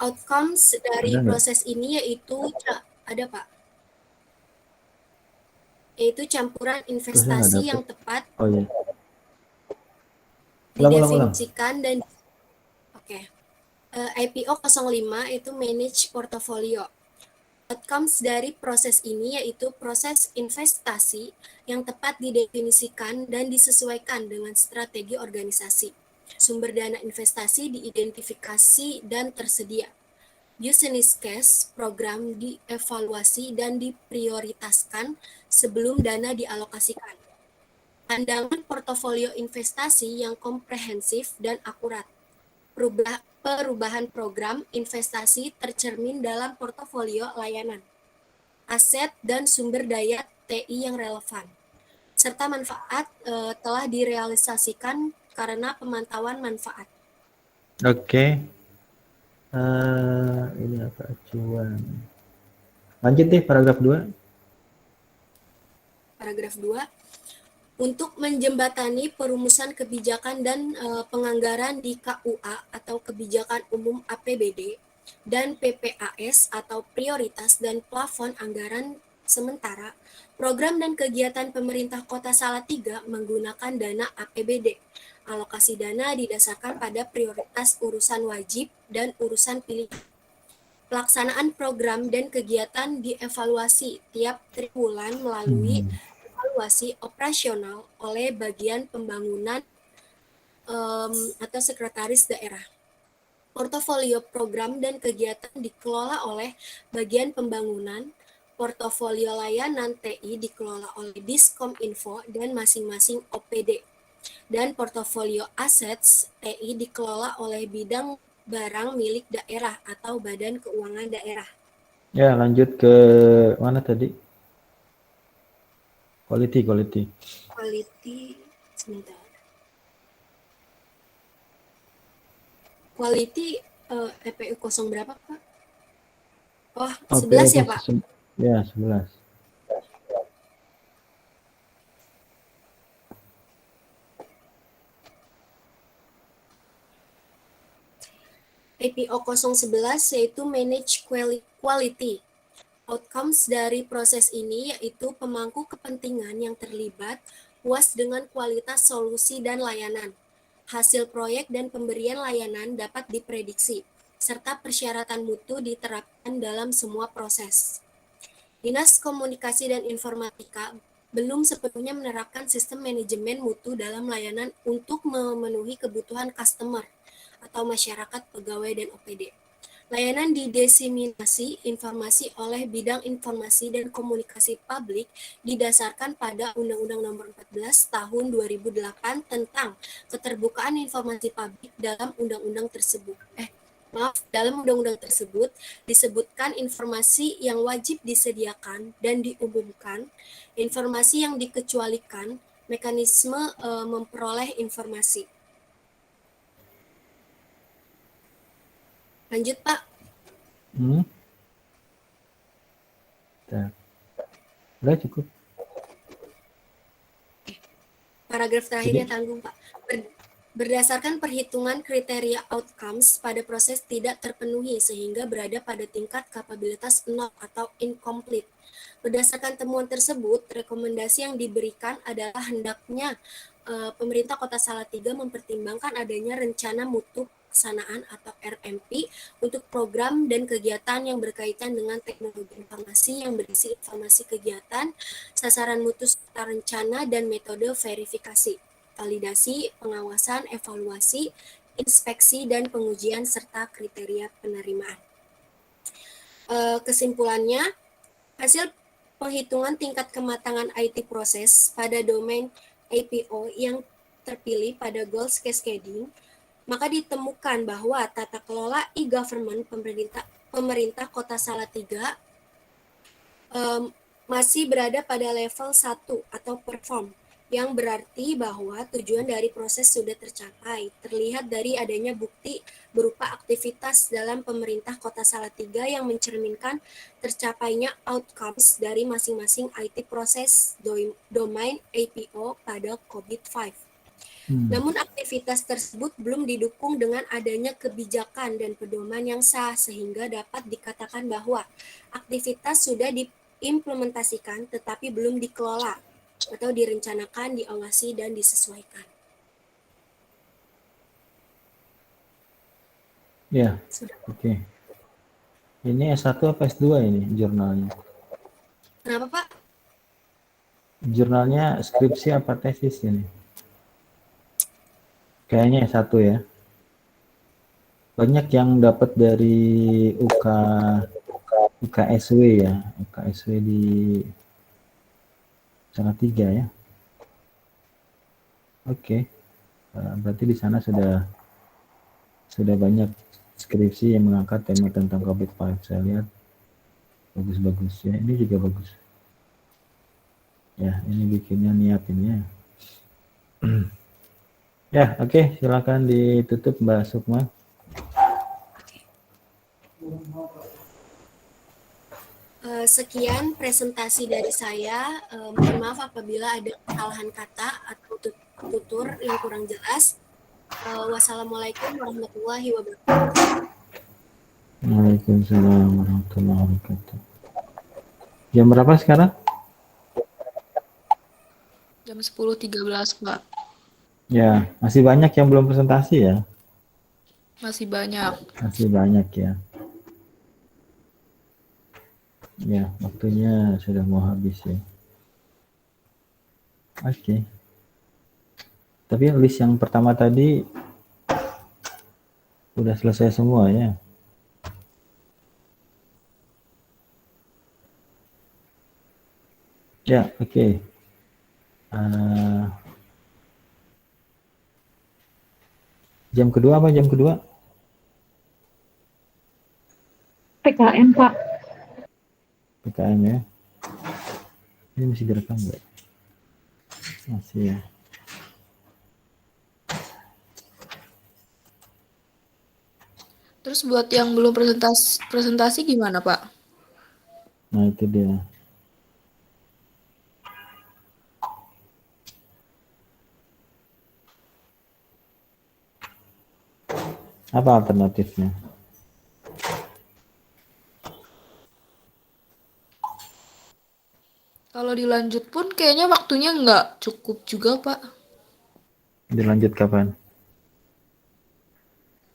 Speaker 10: Outcomes dari proses ini yaitu ada Pak. Yaitu campuran investasi yang tepat.
Speaker 1: Oh iya. Ulang.
Speaker 10: didefinisikan dan IPO 05 itu manage portfolio. Outcomes dari proses ini yaitu proses investasi yang tepat didefinisikan dan disesuaikan dengan strategi organisasi. Sumber dana investasi diidentifikasi dan tersedia. Business case program dievaluasi dan diprioritaskan sebelum dana dialokasikan. Pandangan portofolio investasi yang komprehensif dan akurat. Perubahan program investasi tercermin dalam portofolio layanan, aset dan sumber daya TI yang relevan, serta manfaat telah direalisasikan karena pemantauan manfaat.
Speaker 1: Oke. Ini apa acuan? Lanjut deh paragraf 2.
Speaker 10: Paragraf 2. Untuk menjembatani perumusan kebijakan dan penganggaran di KUA atau Kebijakan Umum APBD dan PPAS atau Prioritas dan Plafon Anggaran Sementara, program dan kegiatan pemerintah Kota Salatiga menggunakan dana APBD. Alokasi dana didasarkan pada prioritas urusan wajib dan urusan pilihan. Pelaksanaan program dan kegiatan dievaluasi tiap triwulan melalui evaluasi operasional oleh bagian pembangunan atau sekretaris daerah. Portofolio program dan kegiatan dikelola oleh bagian pembangunan, portofolio layanan TI dikelola oleh Diskominfo dan masing-masing OPD, dan portofolio assets TI dikelola oleh bidang barang milik daerah atau badan keuangan daerah.
Speaker 1: Ya, lanjut ke mana tadi? Quality.
Speaker 10: Sebentar. Quality EPU 0 berapa, Pak? Oh, 11 ya, Pak?
Speaker 1: Ya, 11.
Speaker 10: IPO 011 yaitu Manage Quality. Outcomes dari proses ini yaitu pemangku kepentingan yang terlibat puas dengan kualitas solusi dan layanan. Hasil proyek dan pemberian layanan dapat diprediksi, serta persyaratan mutu diterapkan dalam semua proses. Dinas Komunikasi dan Informatika belum sepenuhnya menerapkan sistem manajemen mutu dalam layanan untuk memenuhi kebutuhan customer atau masyarakat pegawai dan OPD. Layanan didiseminasi informasi oleh Bidang Informasi dan Komunikasi Publik didasarkan pada Undang-Undang Nomor 14 Tahun 2008 tentang Keterbukaan Informasi Publik. Dalam Undang-Undang tersebut disebutkan informasi yang wajib disediakan dan diumumkan, informasi yang dikecualikan, mekanisme memperoleh informasi. Lanjut, Pak.
Speaker 1: Udah cukup.
Speaker 10: Paragraf terakhirnya tanggung, Pak. Berdasarkan perhitungan kriteria outcomes pada proses tidak terpenuhi sehingga berada pada tingkat kapabilitas 0 atau incomplete. Berdasarkan temuan tersebut, rekomendasi yang diberikan adalah hendaknya pemerintah Kota Salatiga mempertimbangkan adanya rencana mutu pelaksanaan atau RMP untuk program dan kegiatan yang berkaitan dengan teknologi informasi yang berisi informasi kegiatan, sasaran mutu serta rencana dan metode verifikasi, validasi, pengawasan, evaluasi, inspeksi, dan pengujian serta kriteria penerimaan. Kesimpulannya, hasil penghitungan tingkat kematangan IT proses pada domain IPO yang terpilih pada goals cascading, maka ditemukan bahwa tata kelola e-government pemerintah Kota Salatiga masih berada pada level 1 atau perform, yang berarti bahwa tujuan dari proses sudah tercapai. Terlihat dari adanya bukti berupa aktivitas dalam pemerintah Kota Salatiga yang mencerminkan tercapainya outcomes dari masing-masing IT proses domain IPO pada COVID-5. Namun aktivitas tersebut belum didukung dengan adanya kebijakan dan pedoman yang sah sehingga dapat dikatakan bahwa aktivitas sudah diimplementasikan tetapi belum dikelola atau direncanakan, diawasi, dan disesuaikan.
Speaker 1: Ya,
Speaker 10: Sudah.
Speaker 1: oke. Ini S1 apa S2 ini jurnalnya?
Speaker 10: Kenapa, Pak?
Speaker 1: Jurnalnya skripsi apa tesis ini? Kayaknya S1 ya. Banyak yang dapat dari UKSW ya, UKSW di Salatiga ya. Oke. Berarti di sana sudah banyak skripsi yang mengangkat tema tentang COVID-5. Saya lihat bagus-bagus ya. Ini juga bagus. Ya, ini bikinnya niat ini ya. Ya, oke. Silakan ditutup Mbak Sukma.
Speaker 10: Sekian presentasi dari saya. Mohon maaf apabila ada kesalahan kata atau tutur yang kurang jelas. Wassalamualaikum warahmatullahi wabarakatuh.
Speaker 1: Waalaikumsalam warahmatullahi wabarakatuh. Jam berapa sekarang?
Speaker 11: Jam 10.13, Pak.
Speaker 1: Ya, masih banyak yang belum presentasi ya?
Speaker 11: Masih banyak.
Speaker 1: Masih banyak ya. Ya, waktunya sudah mau habis ya. Oke. Tapi list yang pertama tadi udah selesai semua ya. Ya, oke. Jam kedua apa jam kedua?
Speaker 12: PKM, Pak.
Speaker 1: PKM ya. Ini masih direkam nggak? Masih ya.
Speaker 11: Terus buat yang belum presentasi gimana, Pak?
Speaker 1: Nah, itu dia. Apa alternatifnya?
Speaker 11: Kalau dilanjut pun kayaknya waktunya nggak cukup juga, Pak.
Speaker 1: Dilanjut kapan?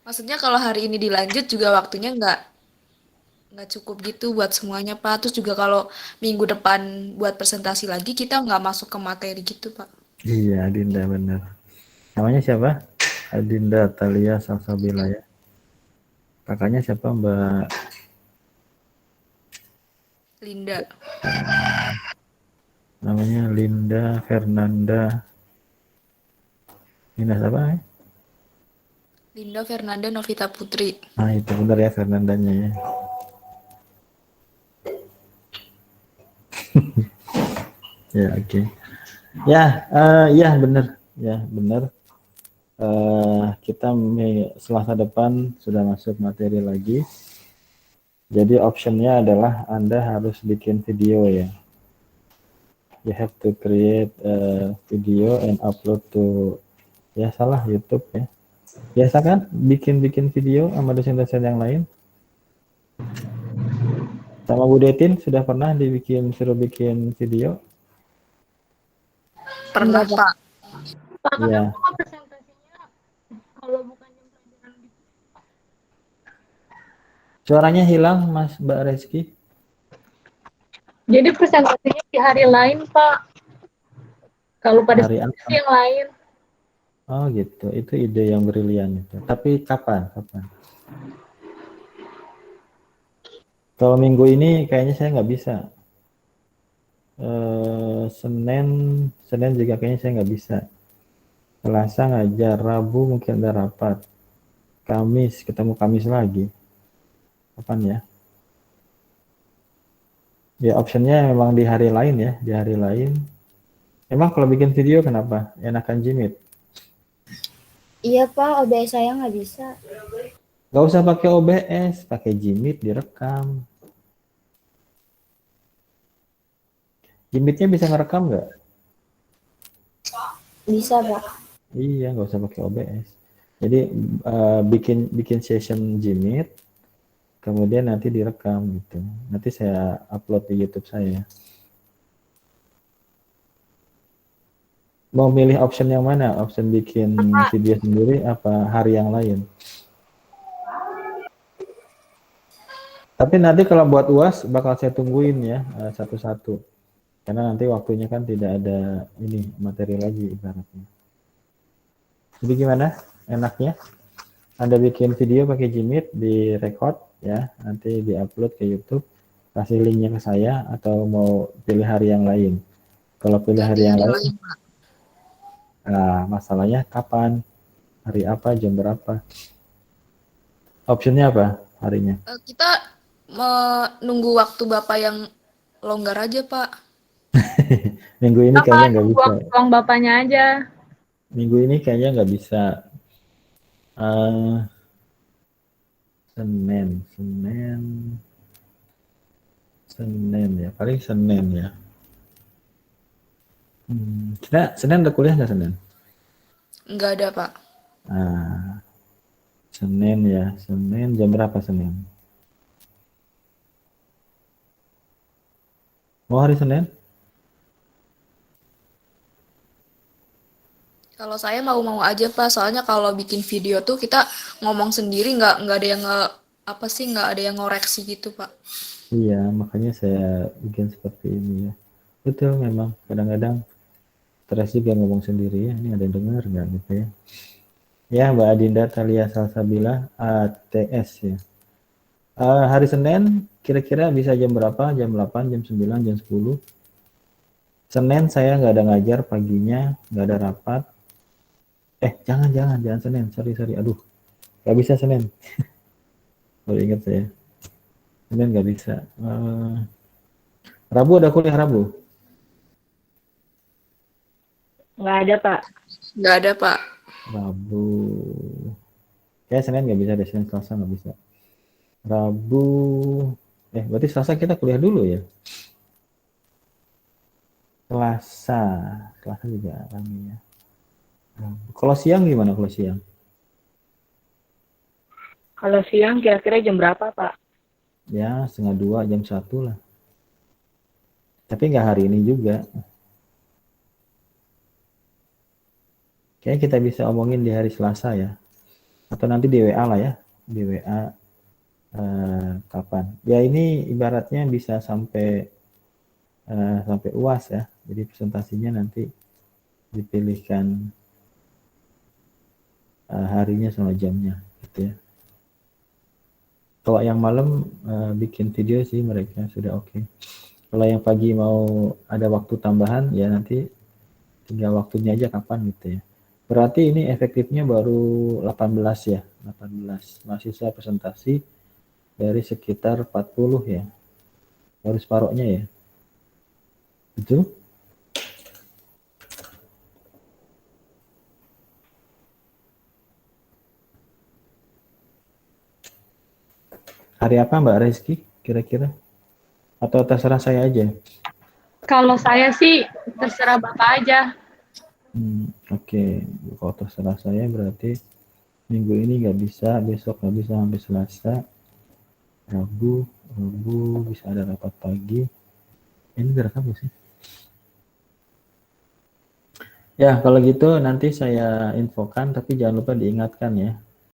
Speaker 11: Maksudnya kalau hari ini dilanjut juga waktunya nggak cukup gitu buat semuanya, Pak. Terus juga kalau minggu depan buat presentasi lagi, kita nggak masuk ke materi gitu, Pak.
Speaker 1: Iya, Adinda benar. Namanya siapa? Adinda Talia Salsabila ya. Kakaknya siapa, Mbak?
Speaker 11: Linda.
Speaker 1: Namanya Linda Fernanda. Linda siapa ya?
Speaker 11: Linda Fernanda Novita Putri.
Speaker 1: Nah, itu benar ya Fernandanya ya. Ya, oke. Ya, ya benar. Ya, benar. Kita Selasa depan sudah masuk materi lagi. Jadi optionnya adalah Anda harus bikin video ya. You have to create a video and upload to YouTube ya. Biasa kan bikin video sama dosen-dosen yang lain? Sama Bu Detin sudah pernah suruh bikin video?
Speaker 11: Pernah, Pak.
Speaker 1: Iya. Suaranya hilang, Mas Mbak Reski.
Speaker 12: Jadi presentasinya di hari lain, Pak. Kalau pada
Speaker 1: Hari
Speaker 12: skripsi yang lain.
Speaker 1: Oh gitu, itu ide yang brilian itu. Tapi kapan? Kalau minggu ini kayaknya saya nggak bisa. Senin juga kayaknya saya nggak bisa. Selasa ngajar, Rabu mungkin ada rapat. Kamis, ketemu Kamis lagi. Kapan ya? Ya optionnya memang di hari lain ya, di hari lain. Emang kalau bikin video kenapa? Enakan Jimit?
Speaker 5: Iya Pak, OBS saya nggak bisa.
Speaker 1: Nggak usah pakai OBS, pakai Jimit direkam. Jimitnya bisa ngerekam nggak?
Speaker 5: Bisa Pak.
Speaker 1: Iya, nggak usah pakai OBS. Jadi bikin session Jimit, kemudian nanti direkam gitu. Nanti saya upload di YouTube saya. Mau milih option yang mana? Option bikin video sendiri apa hari yang lain? Tapi nanti kalau buat UAS bakal saya tungguin ya satu-satu. Karena nanti waktunya kan tidak ada ini materi lagi ibaratnya. Jadi gimana? Enaknya? Anda bikin video pakai Jimit, di record ya, nanti diupload ke YouTube, kasih linknya ke saya atau mau pilih hari yang lain. Kalau pilih hari yang lain,
Speaker 11: Pak.
Speaker 1: nah masalahnya kapan, hari apa, jam berapa? Optionnya apa harinya?
Speaker 11: Kita menunggu waktu Bapak yang longgar aja, Pak.
Speaker 1: Minggu ini
Speaker 12: Apa
Speaker 1: kayaknya nggak bisa.
Speaker 12: uang bapaknya aja.
Speaker 1: Minggu ini kayaknya nggak bisa. Senin ya, paling Senin ya. Senin ada kuliah nggak Senin?
Speaker 11: Nggak ada, Pak.
Speaker 1: Senin ya, Senin jam berapa Senin? Mau hari Senin?
Speaker 11: Kalau saya mau aja, Pak. Soalnya kalau bikin video tuh kita ngomong sendiri, nggak ada yang nggak ada yang ngoreksi gitu, Pak.
Speaker 1: Iya, makanya saya bikin seperti ini ya. Betul memang, kadang-kadang stres juga ngomong sendiri ya. Ini ada yang dengar nggak gitu ya? Ya, Mbak Adinda Talia Salsabila ATS ya. Hari Senin kira-kira bisa jam berapa? Jam 8, jam 9, jam 10. Senin saya nggak ada ngajar paginya, nggak ada rapat. Jangan Senin, sorry, aduh, nggak bisa Senin. Baru ingat saya, Senin nggak bisa. Rabu ada kuliah Rabu?
Speaker 12: Nggak ada, Pak.
Speaker 11: Nggak ada, Pak.
Speaker 1: Rabu, Senin nggak bisa deh, Senin Selasa nggak bisa. Rabu, berarti Selasa kita kuliah dulu ya? Selasa juga ramai ya. Kalau siang gimana kalau siang?
Speaker 12: Kalau siang kira-kira jam berapa, Pak?
Speaker 1: Ya, 1:30, jam 1 lah. Tapi nggak hari ini juga. Kayaknya kita bisa omongin di hari Selasa ya. Atau nanti di WA lah ya. Di WA kapan. Ya ini ibaratnya bisa sampai UAS ya. Jadi presentasinya nanti dipilihkan harinya sama jamnya gitu ya. Kalau yang malam bikin video sih mereka sudah oke. Kalau yang pagi mau ada waktu tambahan ya nanti tinggal waktunya aja kapan gitu ya. Berarti ini efektifnya baru 18 ya, 18 mahasiswa presentasi dari sekitar 40 ya. Baru separuhnya ya. Betul? Hari apa Mbak Rizky kira-kira? Atau terserah saya aja?
Speaker 12: Kalau saya sih terserah Bapak aja.
Speaker 1: Oke. Kalau terserah saya berarti minggu ini nggak bisa, besok nggak bisa sampai Selasa. Rabu bisa ada rapat pagi. Ini direkam nggak sih? Ya, kalau gitu nanti saya infokan, tapi jangan lupa diingatkan ya.